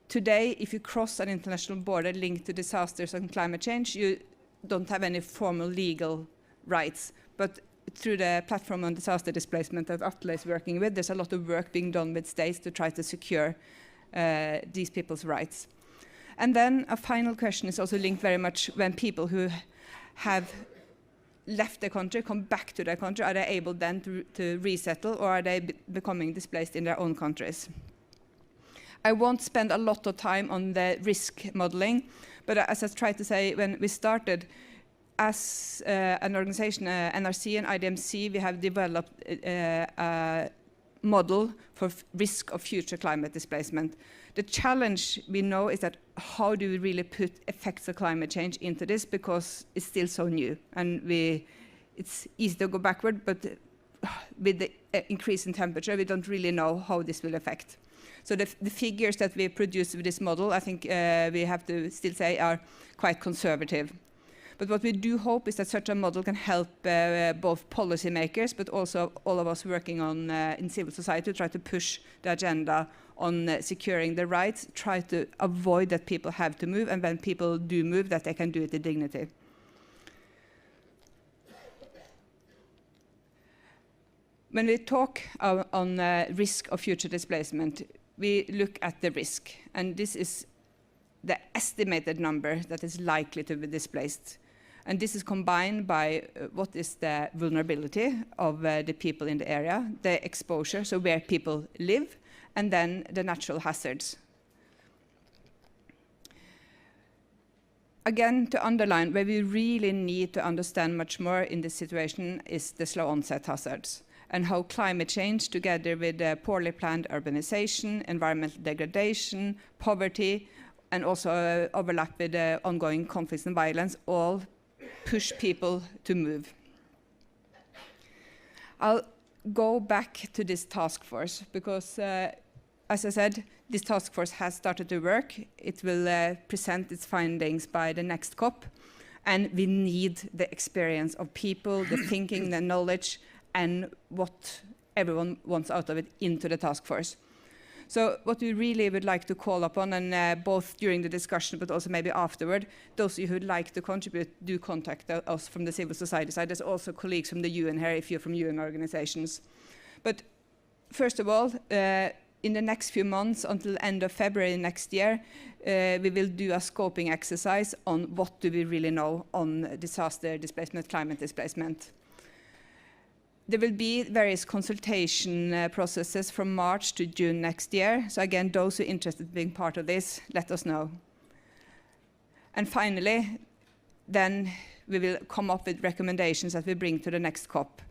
Today, if you cross an international border linked to disasters and climate change, you don't have any formal legal rights. But through the platform on disaster displacement that Atle is working with, there's a lot of work being done with states to try to secure these people's rights. And then a final question is also linked very much when people who have left the country come back to their country, are they able then to resettle, or are they becoming displaced in their own countries? I won't spend a lot of time on the risk modeling, but as I tried to say when we started, as an organization, NRC and IDMC, we have developed a model for risk of future climate displacement. The challenge we know is that how do we really put effects of climate change into this, because it's still so new, and it's easy to go backward, but with the increase in temperature, we don't really know how this will affect. So the figures that we produce with this model, I think we have to still say are quite conservative. But what we do hope is that such a model can help both policymakers, but also all of us working on in civil society to try to push the agenda on securing the rights, try to avoid that people have to move, and when people do move, that they can do it with dignity. When we talk on risk of future displacement, we look at the risk, and this is the estimated number that is likely to be displaced. And this is combined by what is the vulnerability of the people in the area, the exposure, so where people live, and then the natural hazards. Again, to underline, where we really need to understand much more in this situation is the slow onset hazards, and how climate change, together with poorly planned urbanization, environmental degradation, poverty, and also overlap with ongoing conflicts and violence, all push people to move. I'll go back to this task force because, as I said, this task force has started to work. It will present its findings by the next COP, and we need the experience of people, the thinking, the knowledge, and what everyone wants out of it into the task force. So what we really would like to call upon, and both during the discussion but also maybe afterward, those of you who would like to contribute, do contact us from the civil society side. There's also colleagues from the UN here if you're from UN organizations. But first of all, in the next few months, until the end of February next year, we will do a scoping exercise on what do we really know on disaster displacement, climate displacement. There will be various consultation processes from March to June next year. So again, those who are interested in being part of this, let us know. And finally, then we will come up with recommendations that we bring to the next COP.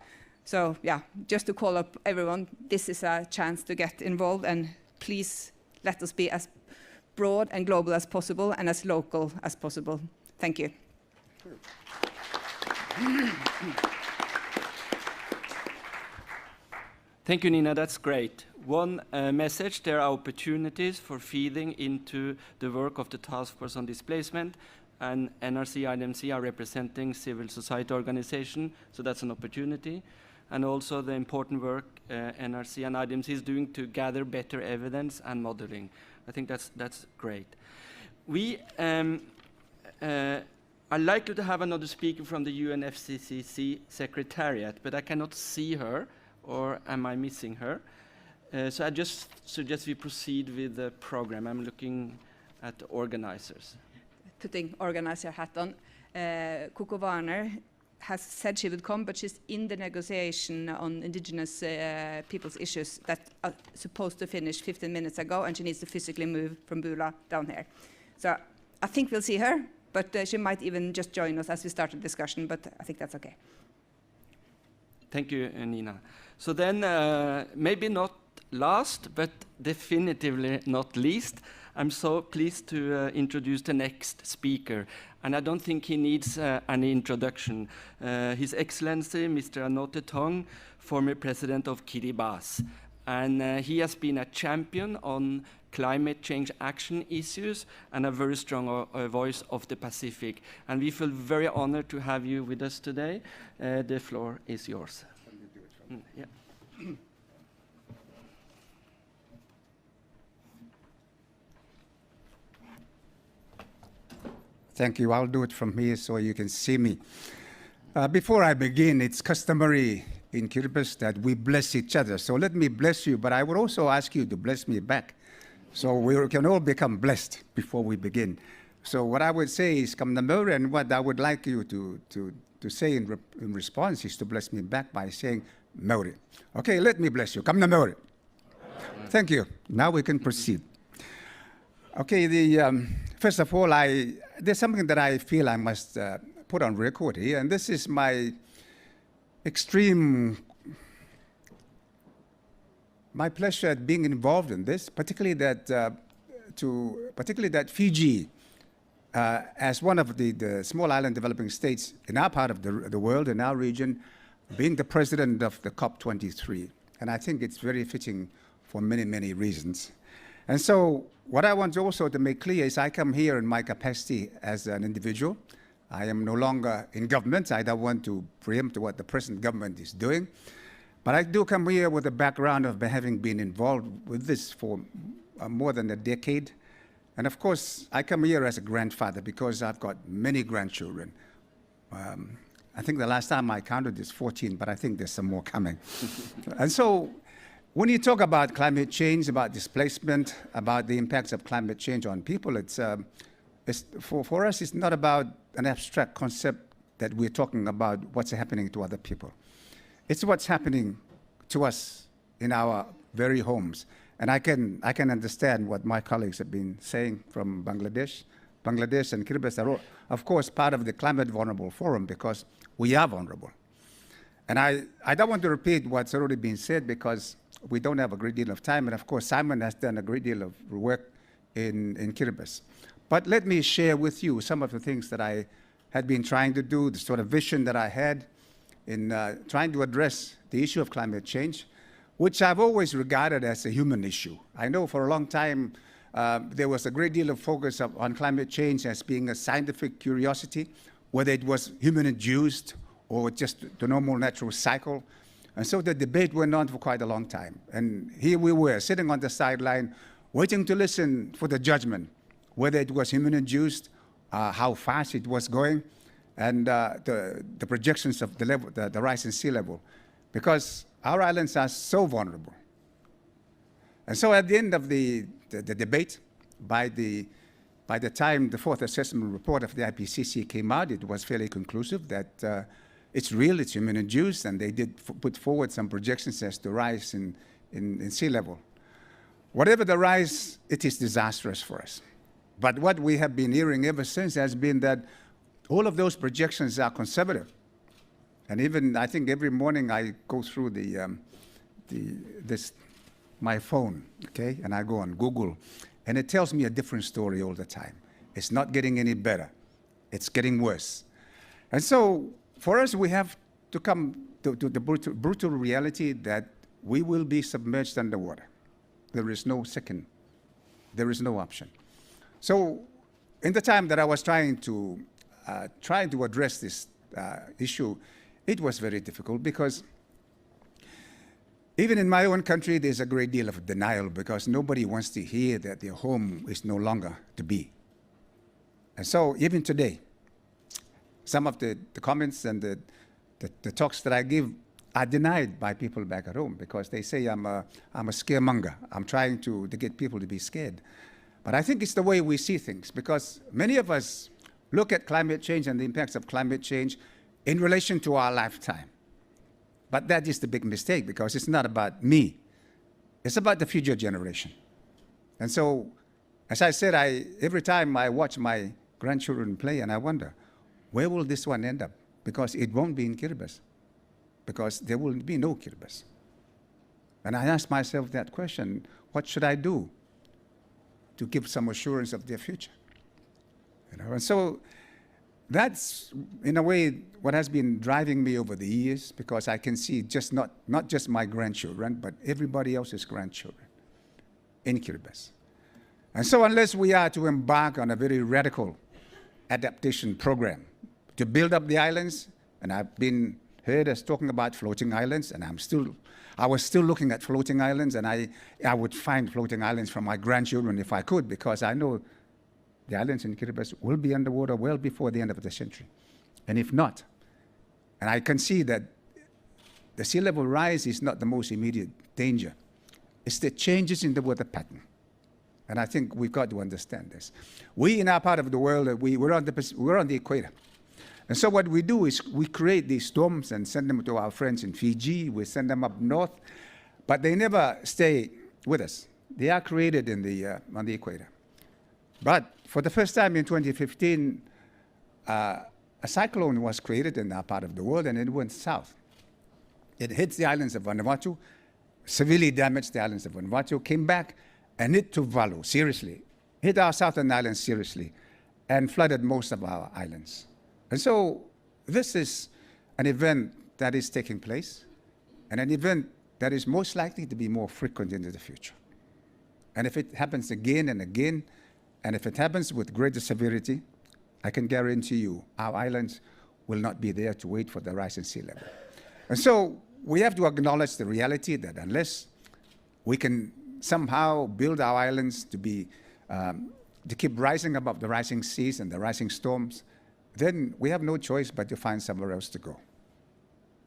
So yeah, just to call up everyone, this is a chance to get involved, and please let us be as broad and global as possible and as local as possible. Thank you. Thank you, Nina. That's great. One message: there are opportunities for feeding into the work of the Task Force on Displacement, and NRC, IDMC are representing civil society organization, so that's an opportunity. And also the important work NRC and IDMC is doing to gather better evidence and modeling. I think that's great. We are likely to have another speaker from the UNFCCC Secretariat, but I cannot see her. Or am I missing her? So I just suggest we proceed with the program. I'm looking at the organizers. Putting organizer hat on, Coco Warner has said she would come, but she's in the negotiation on indigenous people's issues that are supposed to finish 15 minutes ago, and she needs to physically move from Bula down here. So I think we'll see her, but she might even just join us as we start the discussion, but I think that's okay. Thank you, Nina. So then, maybe not last, but definitively not least, I'm so pleased to introduce the next speaker. And I don't think he needs any introduction. His Excellency, Mr. Anote Tong, former president of Kiribati. And he has been a champion on climate change action issues and a very strong voice of the Pacific. And we feel very honored to have you with us today. The floor is yours. Yeah. Thank you. I'll do it from here so you can see me. Before I begin, it's customary in Kiribati that we bless each other. So let me bless you, but I would also ask you to bless me back. So we can all become blessed before we begin. So what I would say is Kamnamur, and what I would like you to say in response is to bless me back by saying Maori. Okay, let me bless you. Kamnamur. Thank you. Now we can proceed. Okay, first of all, there's something that I feel I must put on record here, and this is my my pleasure at being involved in this, particularly that Fiji, as one of the small island developing states in our part of the world, in our region, being the president of the COP23, and I think it's very fitting for many, many reasons. And so what I want also to make clear is I come here in my capacity as an individual. I am no longer in government. I don't want to preempt what the present government is doing. But I do come here with a background of having been involved with this for more than a decade. And of course, I come here as a grandfather because I've got many grandchildren. I think the last time I counted is 14, but I think there's some more coming. And so when you talk about climate change, about displacement, about the impacts of climate change on people, for us, it's not about an abstract concept that we're talking about what's happening to other people. It's what's happening to us in our very homes. And I can understand what my colleagues have been saying from Bangladesh. Bangladesh and Kiribati are, of course, part of the Climate Vulnerable Forum because we are vulnerable. And I don't want to repeat what's already been said because we don't have a great deal of time. And of course, Simon has done a great deal of work in Kiribati. But let me share with you some of the things that I had been trying to do, the sort of vision that I had in trying to address the issue of climate change, which I've always regarded as a human issue. I know for a long time there was a great deal of focus on climate change as being a scientific curiosity, whether it was human-induced or just the normal natural cycle. And so the debate went on for quite a long time. And here we were, sitting on the sideline, waiting to listen for the judgment, whether it was human-induced, how fast it was going, and the projections of the level, the rise in sea level, because our islands are so vulnerable. And so at the end of the debate, by the time the fourth assessment report of the IPCC came out, it was fairly conclusive that it's real, it's human-induced, and they did put forward some projections as to rise in sea level. Whatever the rise, it is disastrous for us. But what we have been hearing ever since has been that all of those projections are conservative. And even, I think every morning I go through my phone, okay, and I go on Google, and it tells me a different story all the time. It's not getting any better. It's getting worse. And so for us, we have to come to the brutal reality that we will be submerged underwater. There is no second. There is no option. So in the time that I was trying to address this issue, it was very difficult because even in my own country, there's a great deal of denial because nobody wants to hear that their home is no longer to be. And so even today, some of the comments and the talks that I give are denied by people back at home because they say I'm a scaremonger. I'm trying to get people to be scared. But I think it's the way we see things because many of us look at climate change and the impacts of climate change in relation to our lifetime. But that is the big mistake because it's not about me. It's about the future generation. And so, as I said, every time I watch my grandchildren play and I wonder, where will this one end up? Because it won't be in Kiribati. Because there will be no Kiribati. And I ask myself that question, what should I do to give some assurance of their future? You know? And so that's, in a way, what has been driving me over the years, because I can see just not just my grandchildren, but everybody else's grandchildren in Kiribati. And so unless we are to embark on a very radical adaptation program to build up the islands, and I've been heard as talking about floating islands, and I was still looking at floating islands, and I would find floating islands for my grandchildren if I could, because I know the islands in Kiribati will be underwater well before the end of the century. And if not, and I can see that the sea level rise is not the most immediate danger. It's the changes in the weather pattern. And I think we've got to understand this. We, in our part of the world, we're on the equator. And so what we do is we create these storms and send them to our friends in Fiji. We send them up north, but they never stay with us. They are created on the equator. But for the first time in 2015, a cyclone was created in our part of the world, and it went south. It hit the islands of Vanuatu, severely damaged the islands of Vanuatu, came back and hit Tuvalu seriously, hit our southern islands seriously, and flooded most of our islands. And so this is an event that is taking place, and an event that is most likely to be more frequent into the future. And if it happens again and again, and if it happens with greater severity, I can guarantee you our islands will not be there to wait for the rise in sea level. And so we have to acknowledge the reality that unless we can somehow build our islands to be to keep rising above the rising seas and the rising storms, then we have no choice but to find somewhere else to go.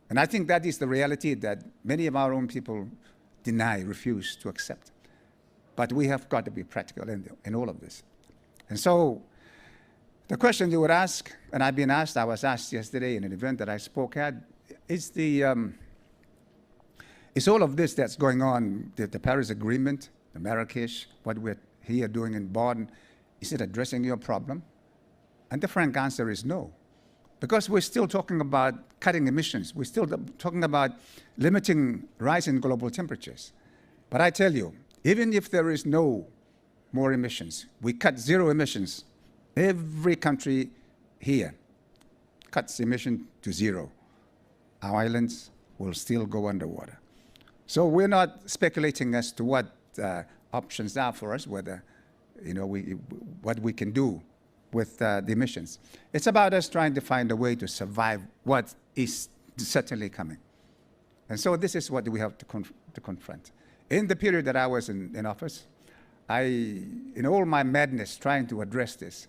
And I think that is the reality that many of our own people deny, refuse to accept. But we have got to be practical in all of this. And so the question you would ask, and I've been asked, I was asked yesterday in an event that I spoke at, is all of this that's going on, the Paris Agreement, the Marrakesh, what we're here doing in Bonn, is it addressing your problem? And the frank answer is no. Because we're still talking about cutting emissions. We're still talking about limiting rise in global temperatures. But I tell you, even if there is no more emissions, we cut zero emissions. Every country here cuts emission to zero. Our islands will still go underwater. So we're not speculating as to what options are for us, whether, what we can do with the emissions. It's about us trying to find a way to survive what is certainly coming. And so this is what we have to confront. In the period that I was in office, in all my madness trying to address this,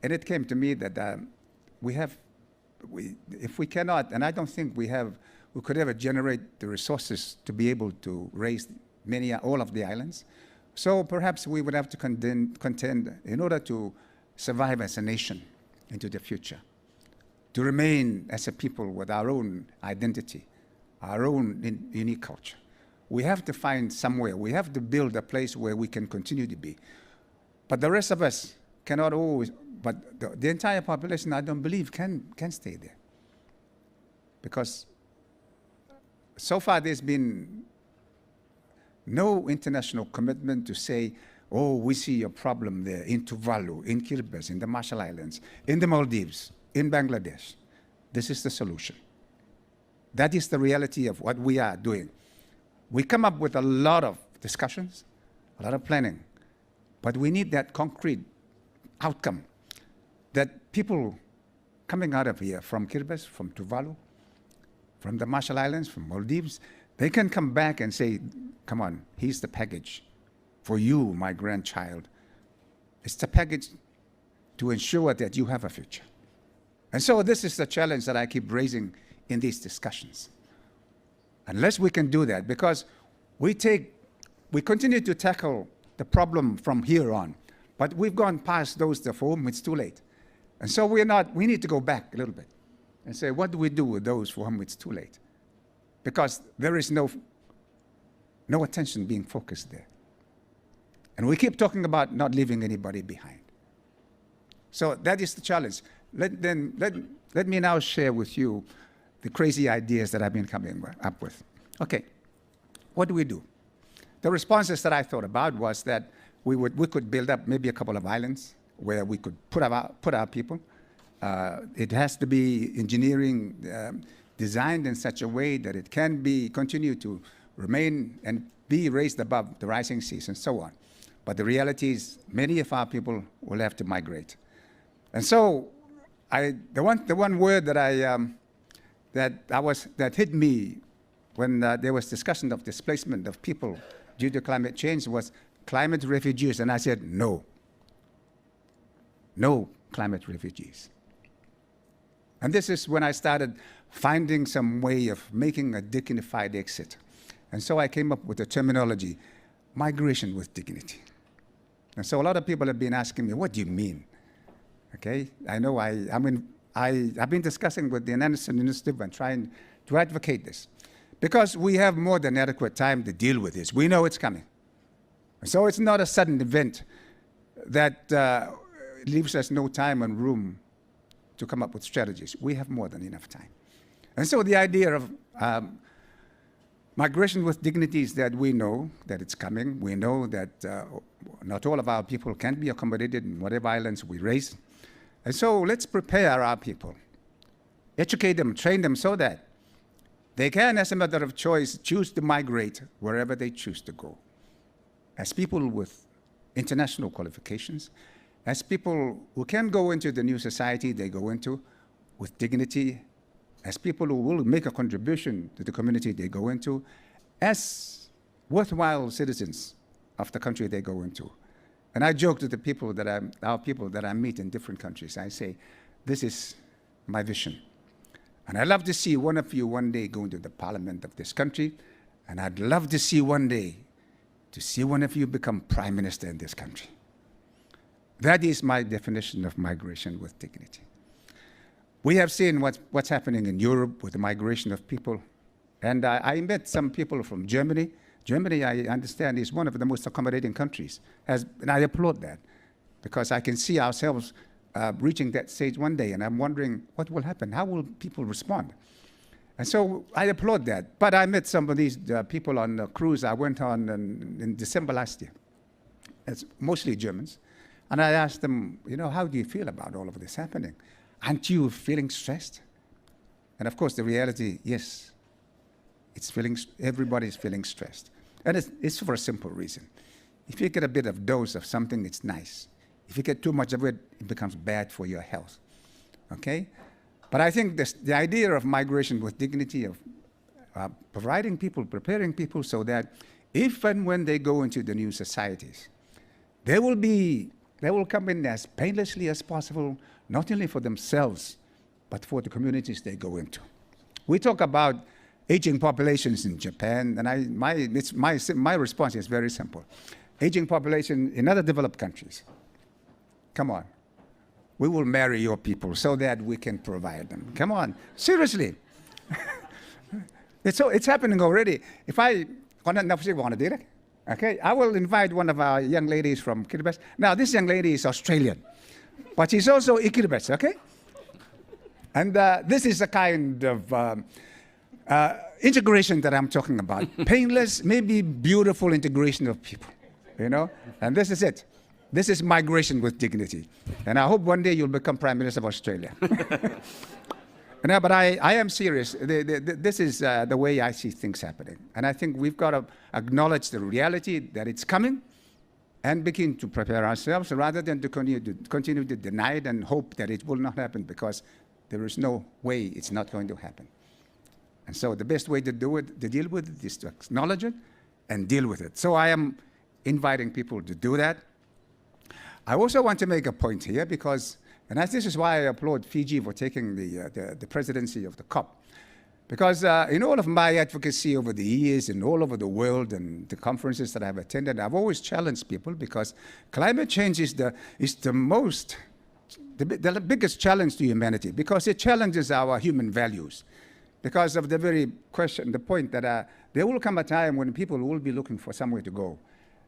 and it came to me that if we cannot, and I don't think we could ever generate the resources to be able to raise all of the islands. So perhaps we would have to contend in order to survive as a nation into the future, to remain as a people with our own identity, our own unique culture. We have to find somewhere, we have to build a place where we can continue to be. But the rest of us cannot always, but the entire population, I don't believe, can stay there. Because so far there's been no international commitment to say, oh, we see a problem there in Tuvalu, in Kiribati, in the Marshall Islands, in the Maldives, in Bangladesh. This is the solution. That is the reality of what we are doing. We come up with a lot of discussions, a lot of planning, but we need that concrete outcome that people coming out of here from Kiribati, from Tuvalu, from the Marshall Islands, from Maldives, they can come back and say, come on, here's the package for you, my grandchild. It's the package to ensure that you have a future. And so this is the challenge that I keep raising in these discussions. Unless we can do that, because we continue to tackle the problem from here on, but we've gone past those for whom it's too late. And so we need to go back a little bit and say, what do we do with those for whom it's too late? Because there is no attention being focused there. And we keep talking about not leaving anybody behind. So that is the challenge. Let me now share with you the crazy ideas that I've been coming up with. Okay, what do we do? The responses that I thought about was that we could build up maybe a couple of islands where we could put our people. It has to be engineering designed in such a way that it can continue to remain and be raised above the rising seas and so on. But the reality is many of our people will have to migrate. And so the one word that hit me when there was discussion of displacement of people due to climate change was climate refugees. And I said, no. No climate refugees. And this is when I started finding some way of making a dignified exit. And so I came up with the terminology, migration with dignity. And so a lot of people have been asking me, what do you mean? Okay, I know I've been discussing with the Anderson Initiative and trying to advocate this. Because we have more than adequate time to deal with this. We know it's coming. And so it's not a sudden event that leaves us no time and room to come up with strategies. We have more than enough time. And so the idea of migration with dignity is that we know that it's coming. We know that not all of our people can be accommodated in whatever islands we raise. And so let's prepare our people, educate them, train them so that They can, as a matter of choice, choose to migrate wherever they choose to go. As people with international qualifications, as people who can go into the new society they go into with dignity, as people who will make a contribution to the community they go into, as worthwhile citizens of the country they go into. And I joke to the people our people that I meet in different countries. I say, this is my vision. And I'd love to see one of you one day go into the parliament of this country, and I'd love to see one day to see one of you become prime minister in this country. That is my definition of migration with dignity. We have seen what's happening in Europe with the migration of people. And I met some people from Germany. Germany, I understand, is one of the most accommodating countries. And I applaud that, because I can see ourselves reaching that stage one day, and I'm wondering what will happen. How will people respond? And so I applaud that. But I met some of these people on a cruise I went on in December last year. It's mostly Germans. And I asked them, how do you feel about all of this happening? Aren't you feeling stressed? And of course, the reality, yes, everybody's feeling stressed. And it's for a simple reason. If you get a bit of dose of something, it's nice. If you get too much of it, it becomes bad for your health, okay? But I think the idea of migration with dignity, of preparing people so that if and when they go into the new societies, they will come in as painlessly as possible, not only for themselves, but for the communities they go into. We talk about aging populations in Japan, and my response is very simple. Aging population in other developed countries. Come on. We will marry your people so that we can provide them. Come on. Seriously. It's happening already. Okay, I will invite one of our young ladies from Kiribati. Now, this young lady is Australian, but she's also Kiribati, okay? And this is the kind of integration that I'm talking about. Painless, maybe beautiful integration of people, And this is it. This is migration with dignity. And I hope one day you'll become Prime Minister of Australia. But I am serious. This is the way I see things happening. And I think we've got to acknowledge the reality that it's coming and begin to prepare ourselves rather than to continue to deny it and hope that it will not happen, because there is no way it's not going to happen. And so the best way to deal with it is to acknowledge it and deal with it. So I am inviting people to do that. I also want to make a point here, because, and this is why I applaud Fiji for taking the presidency of the COP. Because in all of my advocacy over the years and all over the world and the conferences that I've attended, I've always challenged people, because climate change is the biggest challenge to humanity, because it challenges our human values. Because of the very question, the point that there will come a time when people will be looking for somewhere to go.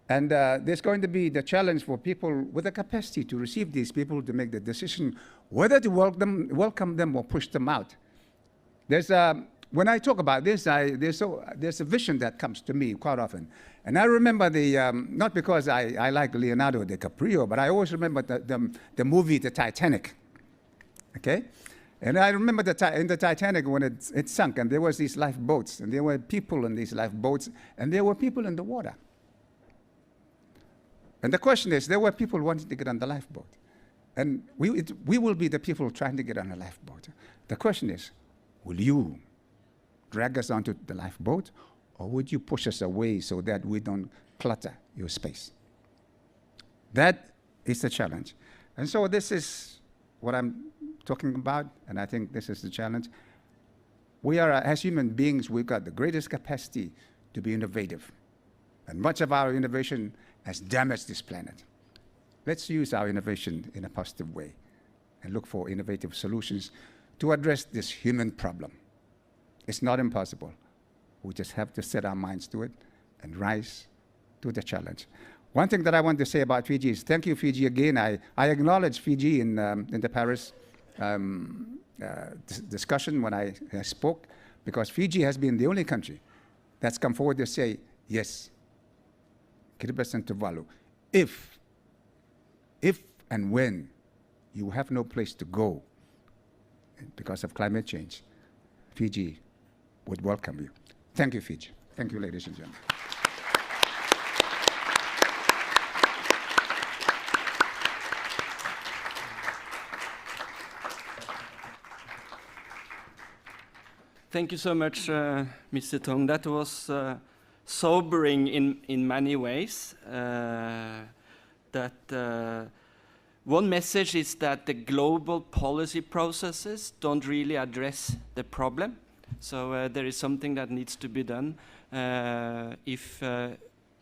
And there's going to be the challenge for people with the capacity to receive these people to make the decision whether to welcome them or push them out. When I talk about this, there's a vision that comes to me quite often. And I remember not because I like Leonardo DiCaprio, but I always remember the movie, The Titanic, okay? And I remember in the Titanic when it sunk, and there was these lifeboats, and there were people in these lifeboats, and there were people in the water. And the question is, there were people wanting to get on the lifeboat. And we will be the people trying to get on the lifeboat. The question is, will you drag us onto the lifeboat, or would you push us away so that we don't clutter your space? That is the challenge. And so this is what I'm talking about, and I think this is the challenge. We are, as human beings, we've got the greatest capacity to be innovative. And much of our innovation has damaged this planet. Let's use our innovation in a positive way and look for innovative solutions to address this human problem. It's not impossible. We just have to set our minds to it and rise to the challenge. One thing that I want to say about Fiji is thank you, Fiji, again. I acknowledge Fiji in the Paris discussion when I spoke, because Fiji has been the only country that's come forward to say, yes, Kiribati and Tuvalu, if and when you have no place to go because of climate change, Fiji would welcome you. Thank you, Fiji. Thank you, ladies and gentlemen. Thank you so much, Mr. Tong. That was sobering in many ways. One message is that the global policy processes don't really address the problem. So there is something that needs to be done. If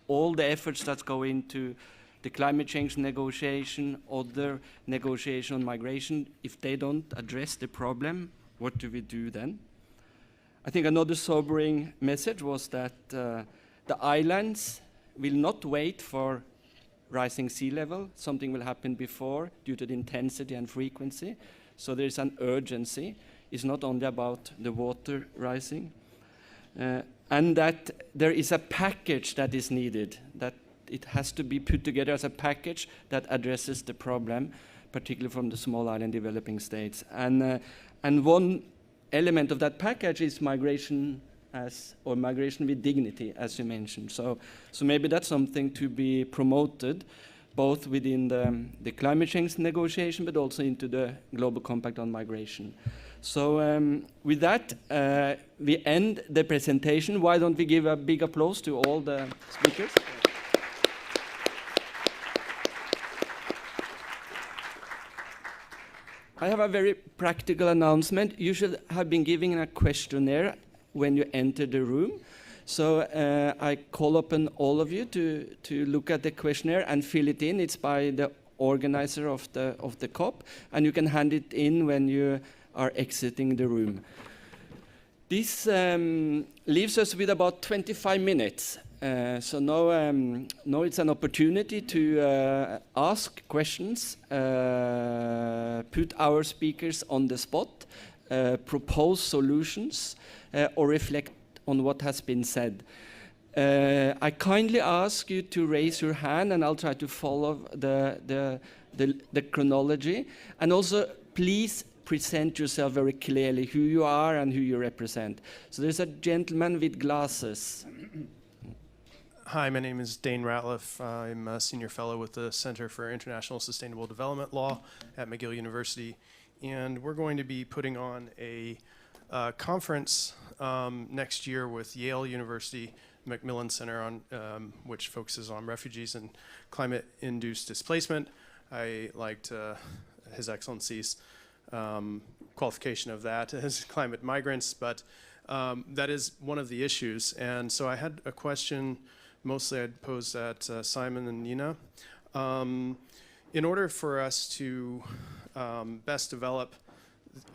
all the efforts that go into the climate change negotiation, other negotiation on migration, if they don't address the problem, what do we do then? I think another sobering message was that the islands will not wait for rising sea level. Something will happen before due to the intensity and frequency. So there's an urgency. It's not only about the water rising. And that there is a package that is needed, that it has to be put together as a package that addresses the problem, particularly from the small island developing states. And one element of that package is migration or migration with dignity, as you mentioned. So maybe that's something to be promoted, both within the climate change negotiation, but also into the Global Compact on Migration. So with that, we end the presentation. Why don't we give a big applause to all the speakers? I have a very practical announcement. You should have been given a questionnaire when you enter the room. So I call upon all of you to look at the questionnaire and fill it in. It's by the organizer of the COP, and you can hand it in when you are exiting the room. This leaves us with about 25 minutes. So now it's an opportunity to ask questions, put our speakers on the spot, propose solutions, or reflect on what has been said. I kindly ask you to raise your hand, and I'll try to follow the chronology. And also, please present yourself very clearly, who you are and who you represent. So there's a gentleman with glasses. Hi, my name is Dane Ratliff. I'm a senior fellow with the Center for International Sustainable Development Law at McGill University. And we're going to be putting on a conference next year with Yale University Macmillan Center, on which focuses on refugees and climate-induced displacement. I liked His Excellency's qualification of that as climate migrants, but that is one of the issues. And so I had a question, mostly I'd pose that Simon and Nina. In order for us to best develop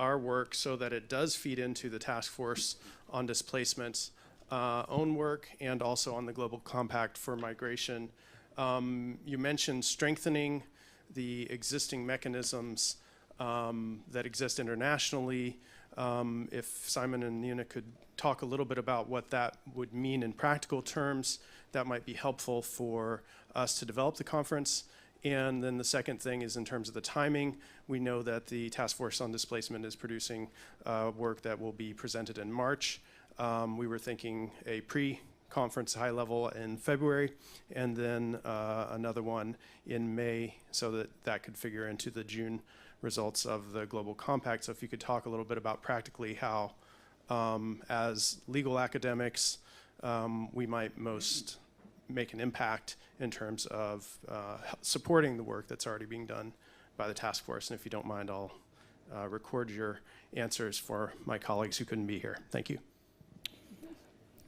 our work so that it does feed into the task force on displacement's own work and also on the Global Compact for Migration, you mentioned strengthening the existing mechanisms that exist internationally. If Simon and Nina could talk a little bit about what that would mean in practical terms, that might be helpful for us to develop the conference. And then the second thing is in terms of the timing. We know that the Task Force on Displacement is producing work that will be presented in March. We were thinking a pre-conference high level in February, and then another one in May, so that that could figure into the June results of the Global Compact. So if you could talk a little bit about practically how, as legal academics, we might most make an impact in terms of supporting the work that's already being done by the task force. And if you don't mind, I'll record your answers for my colleagues who couldn't be here. Thank you.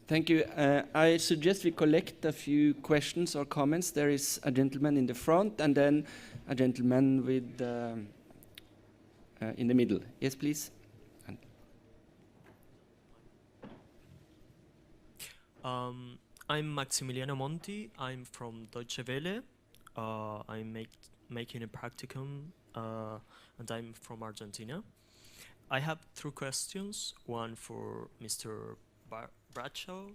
Thank you. I suggest we collect a few questions or comments. There is a gentleman in the front, and then a gentleman with in the middle. Yes, please. I'm Maximiliano Monti. I'm from Deutsche Welle. I'm making a practicum, and I'm from Argentina. I have 3 questions, one for Mr. Bradshaw,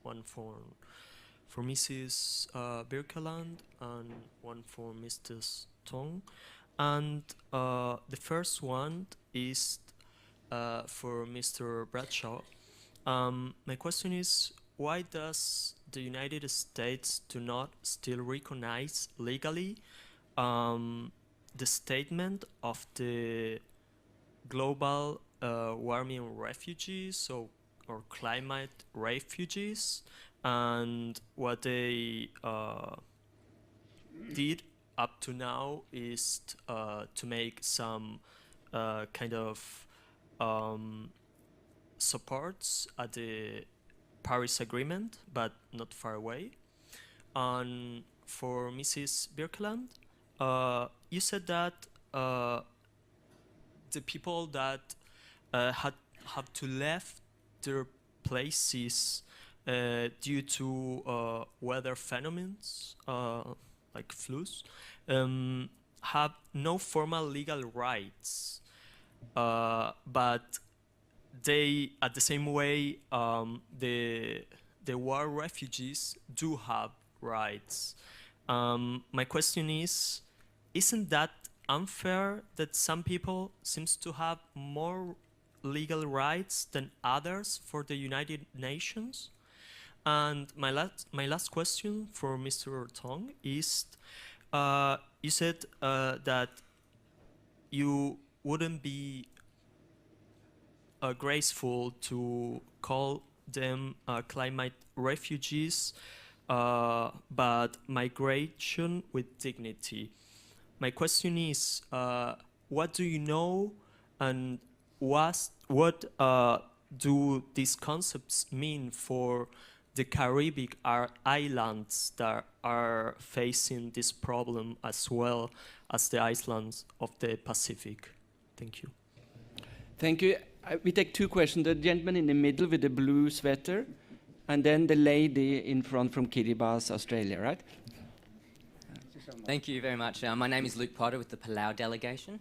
one for Mrs. Birkeland, and one for Mr. Tong. And the first one is for Mr. Bradshaw. My question is, why does the United States do not still recognize legally the statement of the global warming refugees or climate refugees, and what they did up to now is to make some kind of supports at the Paris Agreement, but not far away. And for Mrs. Birkeland, you said that the people that have to left their places due to weather phenomena like flus have no formal legal rights, but they, at the same way, the war refugees do have rights. My question is, isn't that unfair that some people seems to have more legal rights than others for the United Nations? And my last question for Mr. Tong is, you said that you wouldn't be graceful to call them climate refugees, but migration with dignity. My question is, what do you know, and what do these concepts mean for the Caribbean islands that are facing this problem as well as the islands of the Pacific? Thank you. Thank you. We take two questions. The gentleman in the middle with the blue sweater, and then the lady in front from Kiribati, Australia, right? Thank you very much. My name is Luke Potter with the Palau delegation.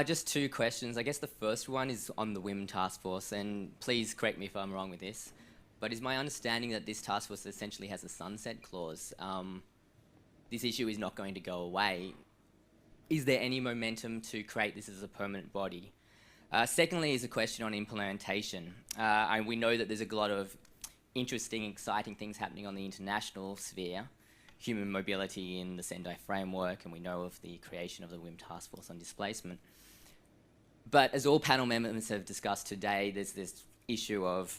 Just two questions. I guess the first one is on the Women Task Force, and please correct me if I'm wrong with this, but is my understanding that this task force essentially has a sunset clause? This issue is not going to go away. Is there any momentum to create this as a permanent body? Secondly is a question on implementation. And we know that there's a lot of interesting, exciting things happening on the international sphere, human mobility in the Sendai framework, and we know of the creation of the Women Task Force on Displacement. But as all panel members have discussed today, there's this issue of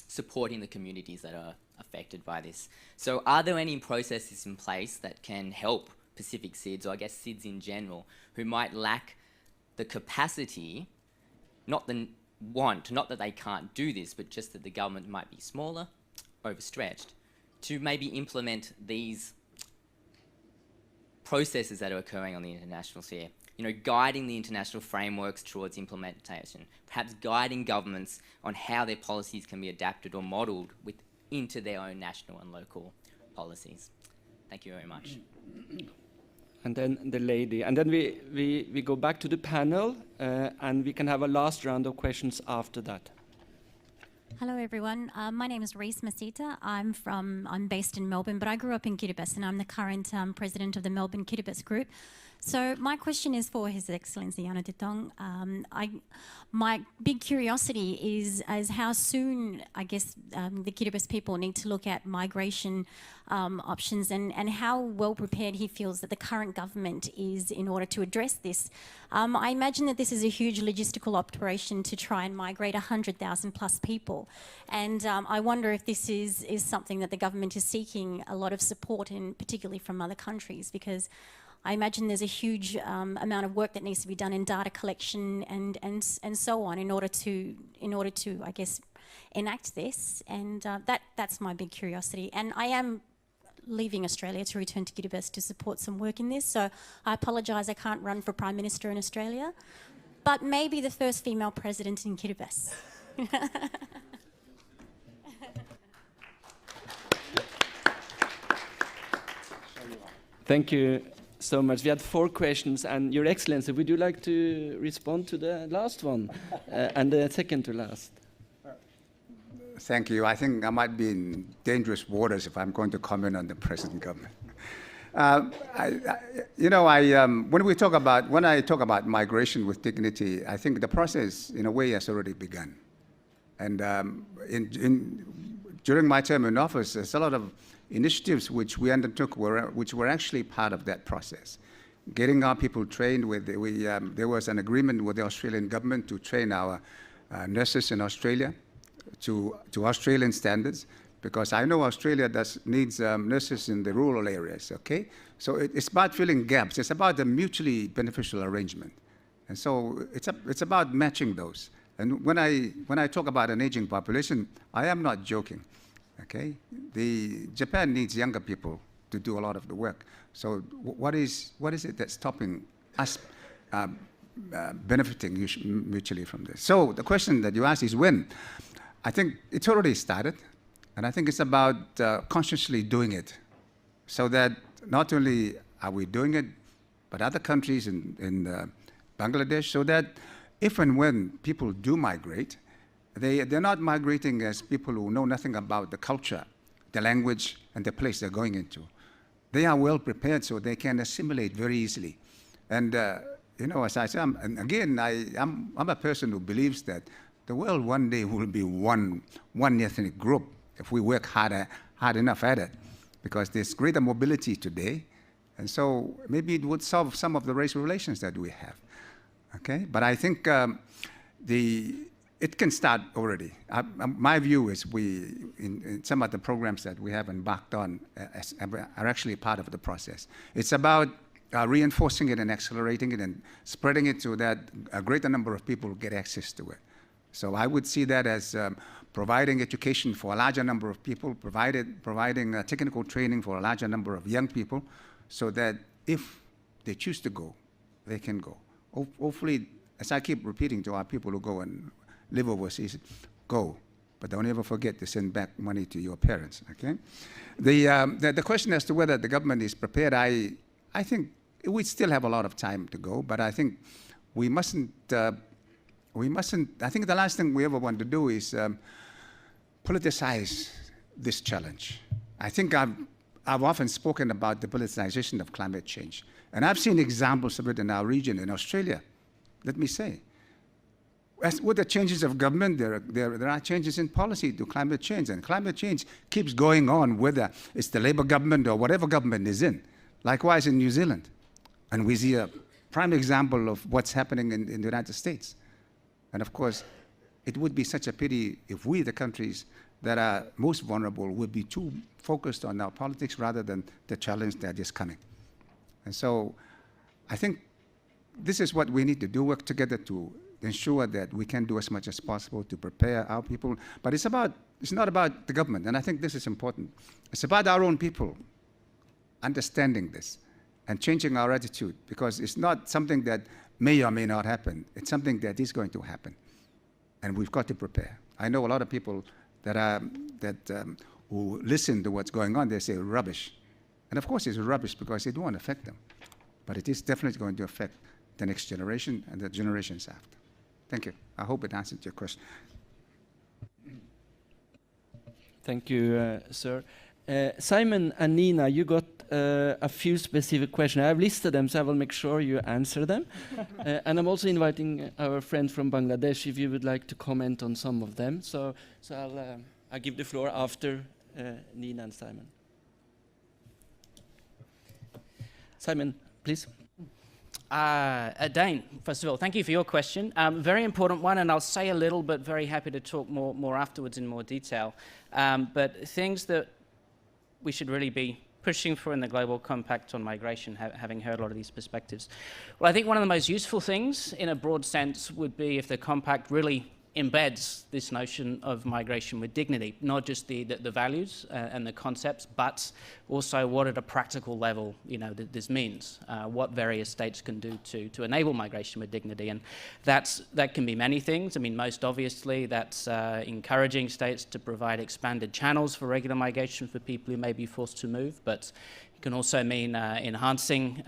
supporting the communities that are affected by this. So are there any processes in place that can help Pacific SIDS, or I guess SIDS in general, who might lack the capacity, not the want, not that they can't do this, but just that the government might be smaller, overstretched, to maybe implement these processes that are occurring on the international sphere? You know, guiding the international frameworks towards implementation, perhaps guiding governments on how their policies can be adapted or modelled into their own national and local policies. Thank you very much. And then the lady. And then we go back to the panel, and we can have a last round of questions after that. Hello, everyone. My name is Reese Masita. I'm based in Melbourne, but I grew up in Kiribati, and I'm the current president of the Melbourne Kiribati Group. So my question is for His Excellency Yanatitong. My big curiosity is as how soon, I guess, the Kiribati people need to look at migration options, and how well prepared he feels that the current government is in order to address this. I imagine that this is a huge logistical operation to try and migrate 100,000 plus people. And I wonder if this is something that the government is seeking a lot of support in, particularly from other countries, because I imagine there's a huge amount of work that needs to be done in data collection and so on in order to I guess enact this, and that's my big curiosity. And I am leaving Australia to return to Kiribati to support some work in this, so I apologise I can't run for Prime Minister in Australia, but maybe the first female president in Kiribati. Thank you so much. We had 4 questions, and Your Excellency, would you like to respond to the last one and the second to last? Thank you. I think I might be in dangerous waters if I'm going to comment on the present government. When I talk about migration with dignity, I think the process, in a way, has already begun. And during my term in office, there's a lot of initiatives which we undertook which were actually part of that process. Getting our people trained with, there was an agreement with the Australian government to train our nurses in Australia to Australian standards, because I know Australia needs nurses in the rural areas, okay? So it's about filling gaps. It's about a mutually beneficial arrangement. And so it's about matching those. And when I talk about an aging population, I am not joking, okay? Japan needs younger people to do a lot of the work. So what is it that's stopping us benefiting mutually from this? So the question that you asked is when. I think it's already started, and I think it's about consciously doing it, so that not only are we doing it, but other countries in Bangladesh, so that if and when people do migrate, they're not migrating as people who know nothing about the culture, the language, and the place they're going into. They are well prepared so they can assimilate very easily. And you know, as I said, I'm a person who believes that the world one day will be one ethnic group if we work hard enough at it, because there's greater mobility today, and so maybe it would solve some of the racial relations that we have. Okay, but I think it can start already. My view is in some of the programs that we have embarked on are actually part of the process. It's about reinforcing it and accelerating it and spreading it so that a greater number of people get access to it. So I would see that as providing education for a larger number of people, providing technical training for a larger number of young people, so that if they choose to go, they can go. Hopefully, as I keep repeating to our people who go and live overseas, go, but don't ever forget to send back money to your parents, okay? The question as to whether the government is prepared, I think we still have a lot of time to go, but I think we mustn't, I think the last thing we ever want to do is politicize this challenge. I think I've often spoken about the politicization of climate change, and I've seen examples of it in our region, in Australia, let me say. With the changes of government, there are changes in policy to climate change, and climate change keeps going on, whether it's the Labour government or whatever government is in. Likewise in New Zealand. And we see a prime example of what's happening in the United States. And of course, it would be such a pity if we, the countries that are most vulnerable, would be too focused on our politics rather than the challenge that is coming. And so I think this is what we need to do, work together to ensure that we can do as much as possible to prepare our people. But it's not about the government, and I think this is important. It's about our own people understanding this and changing our attitude, because it's not something that may or may not happen. It's something that is going to happen, and we've got to prepare. I know a lot of people who listen to what's going on, they say rubbish. And of course it's rubbish because it won't affect them. But it is definitely going to affect the next generation and the generations after. Thank you. I hope it answered your question. Thank you, sir. Simon and Nina, you got a few specific questions. I've listed them, so I will make sure you answer them. And I'm also inviting our friend from Bangladesh, if you would like to comment on some of them. So I'll give the floor after Nina and Simon. Simon, please. Dane, first of all, thank you for your question. Very important one, and I'll say a little, but very happy to talk more afterwards in more detail. But things that we should really be pushing for in the Global Compact on migration, having heard a lot of these perspectives. Well, I think one of the most useful things in a broad sense would be if the Compact really embeds this notion of migration with dignity, not just the values and the concepts, but also what at a practical level, this means, what various states can do to enable migration with dignity. And that can be many things. I mean, most obviously, that's encouraging states to provide expanded channels for regular migration for people who may be forced to move, but it can also mean enhancing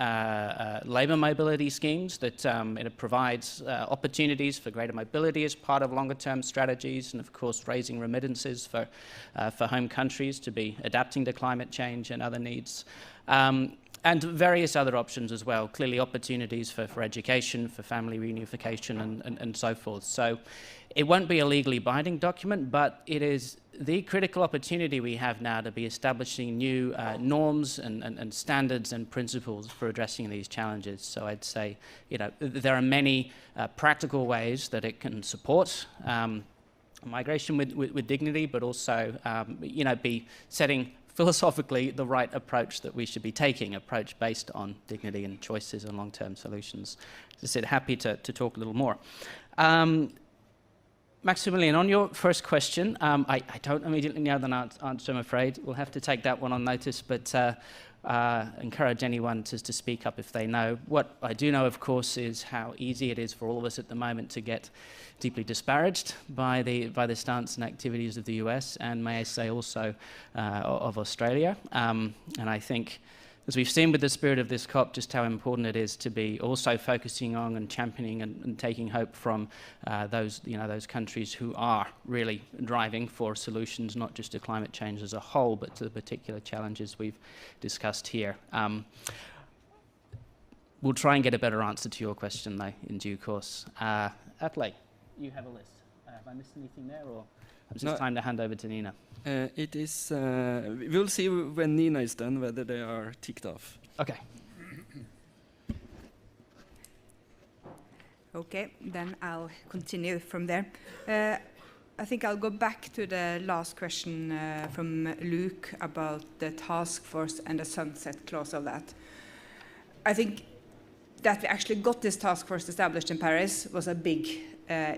labour mobility schemes that it provides opportunities for greater mobility as part of longer-term strategies, and of course raising remittances for home countries to be adapting to climate change and other needs. And various other options as well, clearly opportunities for education, for family reunification and so forth. So It won't be a legally binding document, but it is the critical opportunity we have now to be establishing new norms and standards and principles for addressing these challenges. So I'd say, there are many practical ways that it can support migration with dignity, but also, be setting philosophically the right approach that we should be taking, approach based on dignity and choices and long-term solutions. As I said, happy to talk a little more. Maximilian, on your first question, I don't immediately know the answer, I'm afraid. We'll have to take that one on notice, but encourage anyone to speak up if they know. What I do know, of course, is how easy it is for all of us at the moment to get deeply disparaged by the stance and activities of the US, and may I say also of Australia. And I think, as we've seen with the spirit of this COP, just how important it is to be also focusing on and championing and taking hope from those countries who are really driving for solutions, not just to climate change as a whole, but to the particular challenges we've discussed here. We'll try and get a better answer to your question, though, in due course. Atle, you have a list. Have I missed anything there, or it's just time to hand over to Nina? It is, we'll see when Nina is done whether they are ticked off. Okay. Okay, then I'll continue from there. I think I'll go back to the last question from Luke about the task force and the sunset clause of that. I think that we actually got this task force established in Paris was a big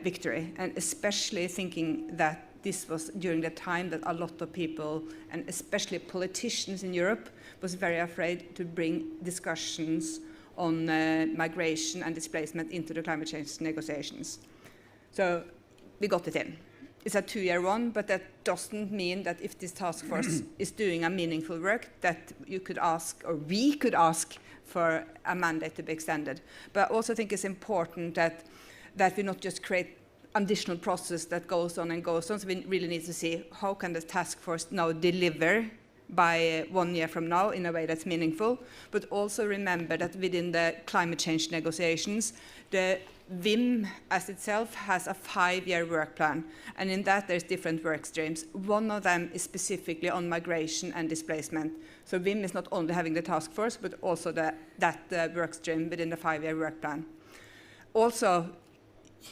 victory, and especially thinking that this was during the time that a lot of people, and especially politicians in Europe, was very afraid to bring discussions on migration and displacement into the climate change negotiations. So we got it in. It's a 2-year one, but that doesn't mean that if this task force is doing a meaningful work, that you could ask, or we could ask, for a mandate to be extended. But I also think it's important that we not just create additional process that goes on and goes on. So we really need to see how can the task force now deliver by 1 year from now in a way that's meaningful, but also remember that within the climate change negotiations, the WIM as itself has a 5-year work plan, and in that there's different work streams. One of them is specifically on migration and displacement. So WIM is not only having the task force, but also that work stream within the 5-year work plan. Also,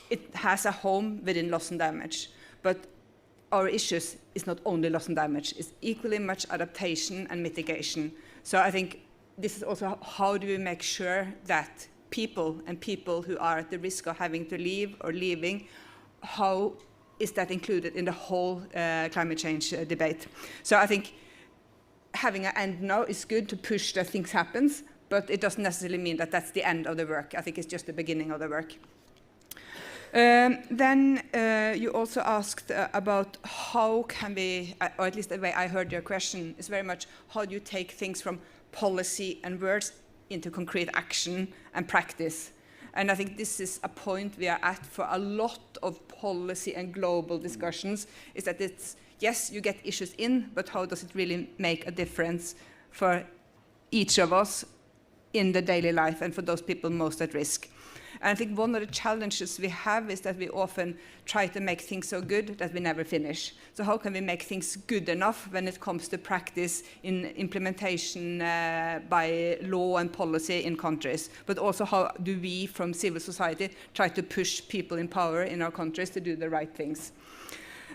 it has a home within loss and damage, but our issues is not only loss and damage, it's equally much adaptation and mitigation. So I think this is also how do we make sure that people who are at the risk of having to leave or leaving, how is that included in the whole climate change debate? So I think having an end now is good to push that things happen, but it doesn't necessarily mean that that's the end of the work. I think it's just the beginning of the work. Then you also asked about how can we, or at least the way I heard your question, is very much how do you take things from policy and words into concrete action and practice. And I think this is a point we are at for a lot of policy and global discussions, is that it's, yes, you get issues in, but how does it really make a difference for each of us in the daily life and for those people most at risk? And I think one of the challenges we have is that we often try to make things so good that we never finish. So how can we make things good enough when it comes to practice in implementation by law and policy in countries? But also how do we from civil society try to push people in power in our countries to do the right things?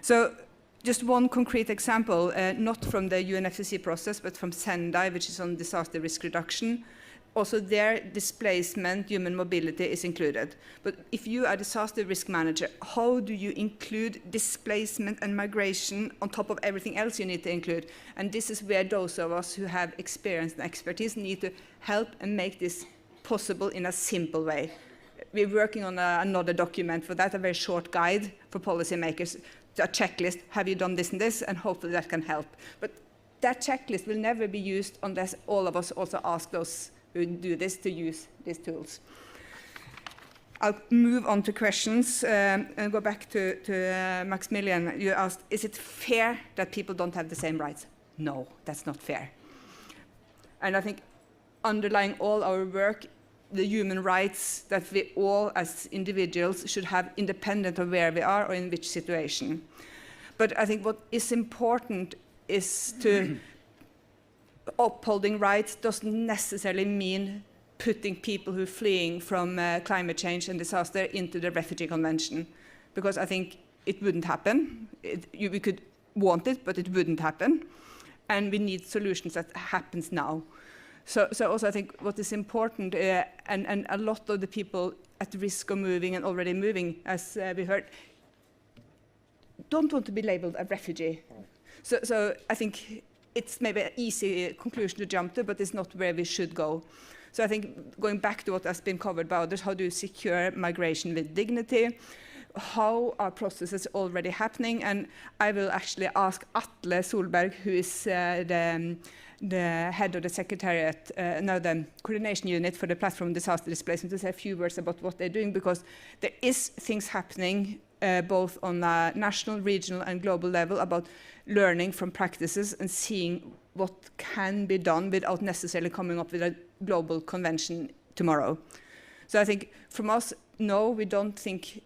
So just one concrete example, not from the UNFCCC process, but from Sendai, which is on disaster risk reduction. Also their displacement, human mobility is included. But if you are a disaster risk manager, how do you include displacement and migration on top of everything else you need to include? And this is where those of us who have experience and expertise need to help and make this possible in a simple way. We're working on another document for that, a very short guide for policymakers, a checklist, have you done this and this, and hopefully that can help. But that checklist will never be used unless all of us also ask those who do this to use these tools. I'll move on to questions and go back to Maximilian. You asked, is it fair that people don't have the same rights? No, that's not fair. And I think underlying all our work, the human rights that we all as individuals should have independent of where we are or in which situation. But I think what is important is to upholding rights doesn't necessarily mean putting people who are fleeing from climate change and disaster into the Refugee Convention, because I think it wouldn't happen. We could want it, but it wouldn't happen. And we need solutions that happens now. So also I think what is important, and a lot of the people at risk of moving and already moving, as we heard, don't want to be labeled a refugee. So I think it's maybe an easy conclusion to jump to, but it's not where we should go. So I think going back to what has been covered by others, how do you secure migration with dignity? How are processes already happening? And I will actually ask Atle Solberg, who is the head of the secretariat, the coordination unit for the platform on disaster displacement, to say a few words about what they're doing, because there is things happening both on a national, regional and global level about learning from practices and seeing what can be done without necessarily coming up with a global convention tomorrow. So I think from us, no, we don't think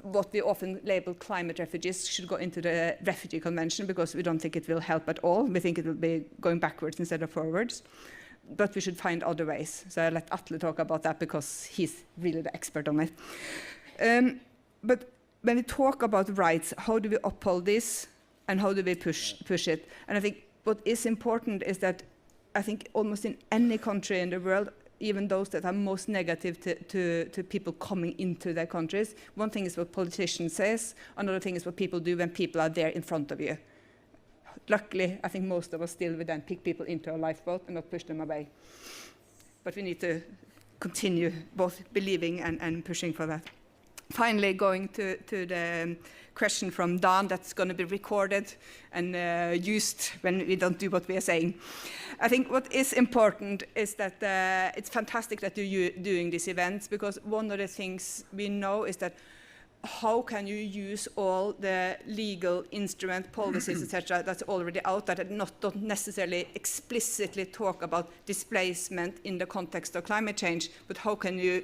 what we often label climate refugees should go into the Refugee Convention, because we don't think it will help at all. We think it will be going backwards instead of forwards. But we should find other ways. So I'll let Atle talk about that, because he's really the expert on it. But when we talk about rights, how do we uphold this and how do we push it? And I think what is important is that I think almost in any country in the world, even those that are most negative to people coming into their countries, one thing is what politicians say, another thing is what people do when people are there in front of you. Luckily, I think most of us still would then pick people into a lifeboat and not push them away. But we need to continue both believing and pushing for that. Finally, going to the question from Dan that's going to be recorded and used when we don't do what we are saying. I think what is important is that it's fantastic that you're doing these events, because one of the things we know is that how can you use all the legal instrument, policies, etc., that's already out there that don't necessarily explicitly talk about displacement in the context of climate change, but how can you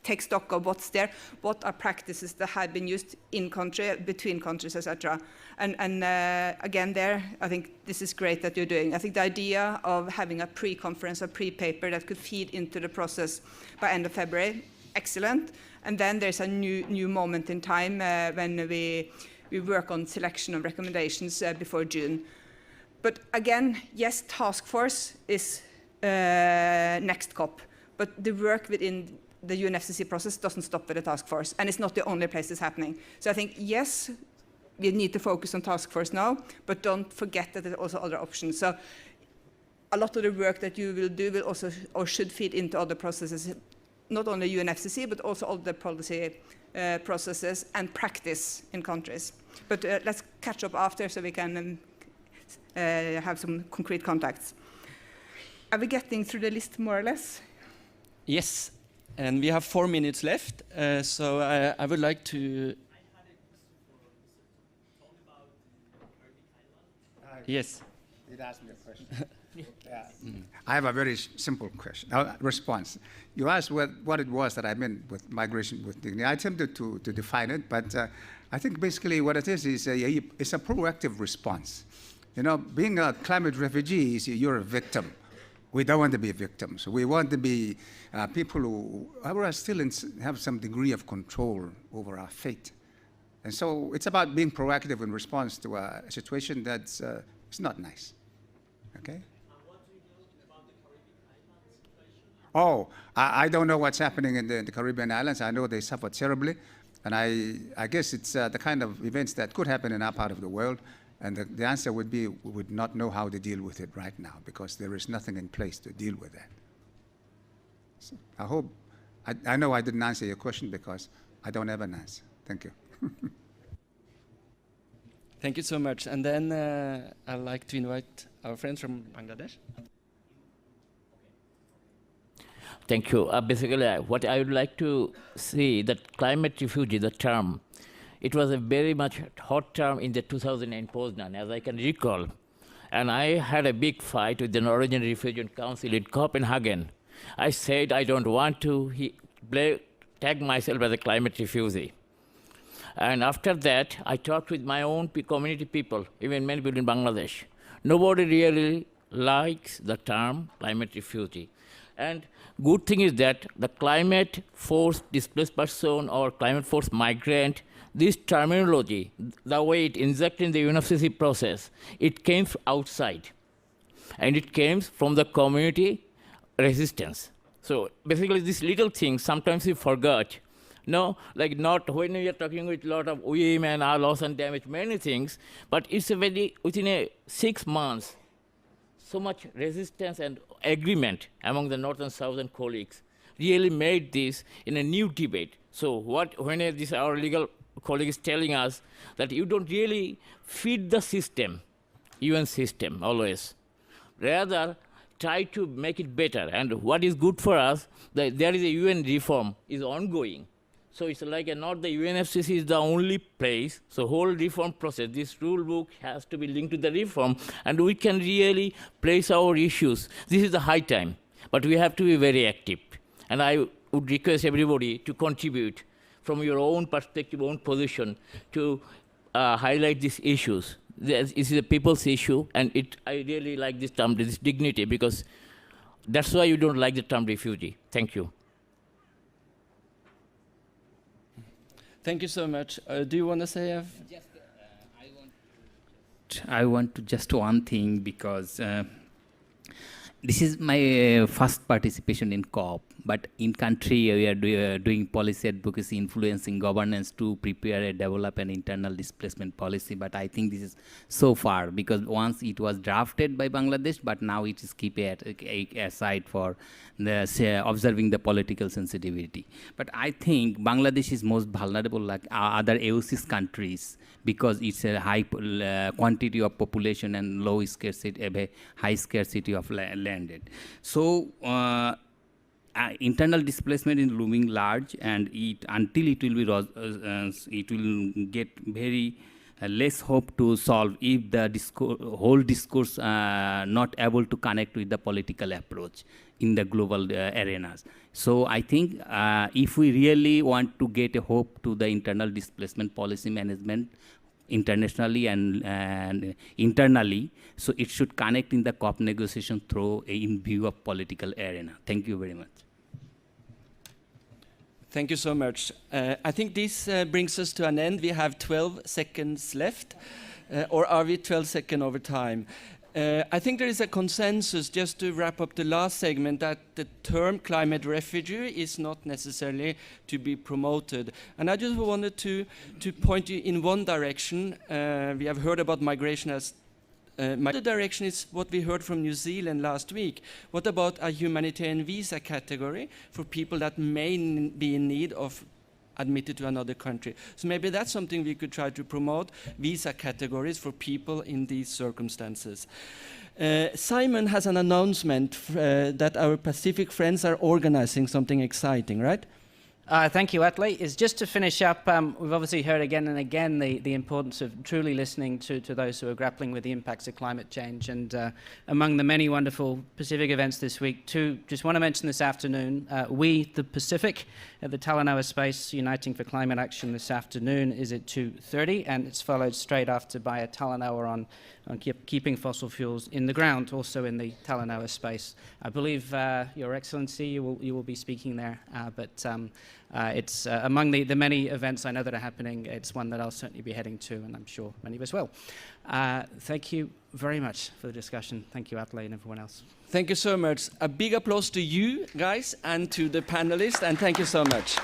take stock of what's there, what are practices that have been used in country, between countries, etc. And again there, I think this is great that you're doing. I think the idea of having a pre-conference, a pre-paper that could feed into the process by end of February, excellent. And then there's a new moment in time when we work on selection of recommendations before June. But again, yes, task force is next COP, but the work within the UNFCCC process doesn't stop with the task force, and it's not the only place it's happening. So I think, yes, we need to focus on task force now, but don't forget that there are also other options. So a lot of the work that you will do will also, or should feed into other processes, not only UNFCCC, but also all the policy processes and practice in countries. But let's catch up after so we can have some concrete contacts. Are we getting through the list more or less? Yes. And we have 4 minutes left, so I would like to... Yes. You'd ask me a question. Yeah. I have a very simple question, response. You asked what it was that I meant with migration with dignity. I attempted to define it, but I think basically what it is it's a proactive response. You know, being a climate refugee is you're a victim. We don't want to be victims. We want to be people who are still have some degree of control over our fate. And so it's about being proactive in response to a situation that's it's not nice. Okay? What do you know about the Caribbean Islands situation? Oh, I don't know what's happening in the Caribbean islands. I know they suffer terribly. And I guess it's the kind of events that could happen in our part of the world. And the answer would be we would not know how to deal with it right now, because there is nothing in place to deal with that. So I hope, I know I didn't answer your question because I don't have an answer. Thank you. Thank you so much. And then I'd like to invite our friends from Bangladesh. Thank you. Basically, what I would like to see, that climate refugee, the term, it was a very much hot term in the 2009 Poznan, as I can recall. And I had a big fight with the Norwegian Refugee Council in Copenhagen I said I don't want to tag myself as a climate refugee. And after that, I talked with my own community people, even many people in Bangladesh. Nobody really likes the term climate refugee. And good thing is that the climate force displaced person or climate force migrant, this terminology, the way it injected in the UNFCCC process, it came from outside. And it came from the community resistance. So basically, these little things, sometimes we forgot. No, like not when we are talking with a lot of women, our loss and damage, many things, but it's a very, within 6 months, so much resistance and agreement among the North and Southern colleagues really made this in a new debate. So when this our legal colleague is telling us that you don't really feed the system, UN system always, rather try to make it better. And what is good for us, that there is a UN reform is ongoing. So it's like not the UNFCCC is the only place. So whole reform process, this rule book has to be linked to the reform, and we can really place our issues. This is the high time, but we have to be very active. And I would request everybody to contribute from your own perspective, own position, to highlight these issues. This is a people's issue, and I really like this term, this dignity, because that's why you don't like the term refugee. Thank you. Thank you so much. Do you want to say? I want to just one thing, because this is my first participation in COP. But in country, we are doing policy advocacy, influencing governance to prepare and develop an internal displacement policy. But I think this is so far, because once it was drafted by Bangladesh, but now it is kept aside for the observing the political sensitivity. But I think Bangladesh is most vulnerable, like other AOC's countries, because it's a high quantity of population and low scarcity, high scarcity of landed. So. Internal displacement is looming large, and until it will get very less hope to solve if the whole discourse not able to connect with the political approach in the global arenas. So I think if we really want to get a hope to the internal displacement policy management internationally and internally, so it should connect in the COP negotiation through in view of political arena. Thank you very much. Thank you so much. I think this brings us to an end. We have 12 seconds left, or are we 12 seconds over time? I think there is a consensus, just to wrap up the last segment, that the term climate refugee is not necessarily to be promoted. And I just wanted to point you in one direction. We have heard about migration as the direction is what we heard from New Zealand last week. What about a humanitarian visa category for people that may be in need of admitted to another country? So maybe that's something we could try to promote, visa categories for people in these circumstances. Simon has an announcement that our Pacific friends are organizing something exciting, right? Thank you, Atle. Is just to finish up, we've obviously heard again and again the importance of truly listening to those who are grappling with the impacts of climate change. And among the many wonderful Pacific events this week, just want to mention this afternoon, We the Pacific at the Talanoa Space Uniting for Climate Action this afternoon is at 2:30, and it's followed straight after by a Talanoa on keeping fossil fuels in the ground, also in the Talanoa space. I believe, Your Excellency, you will be speaking there, but it's among the many events I know that are happening, it's one that I'll certainly be heading to, and I'm sure many of us will. Thank you very much for the discussion. Thank you, Atle, and everyone else. Thank you so much. A big applause to you guys and to the panelists, and thank you so much.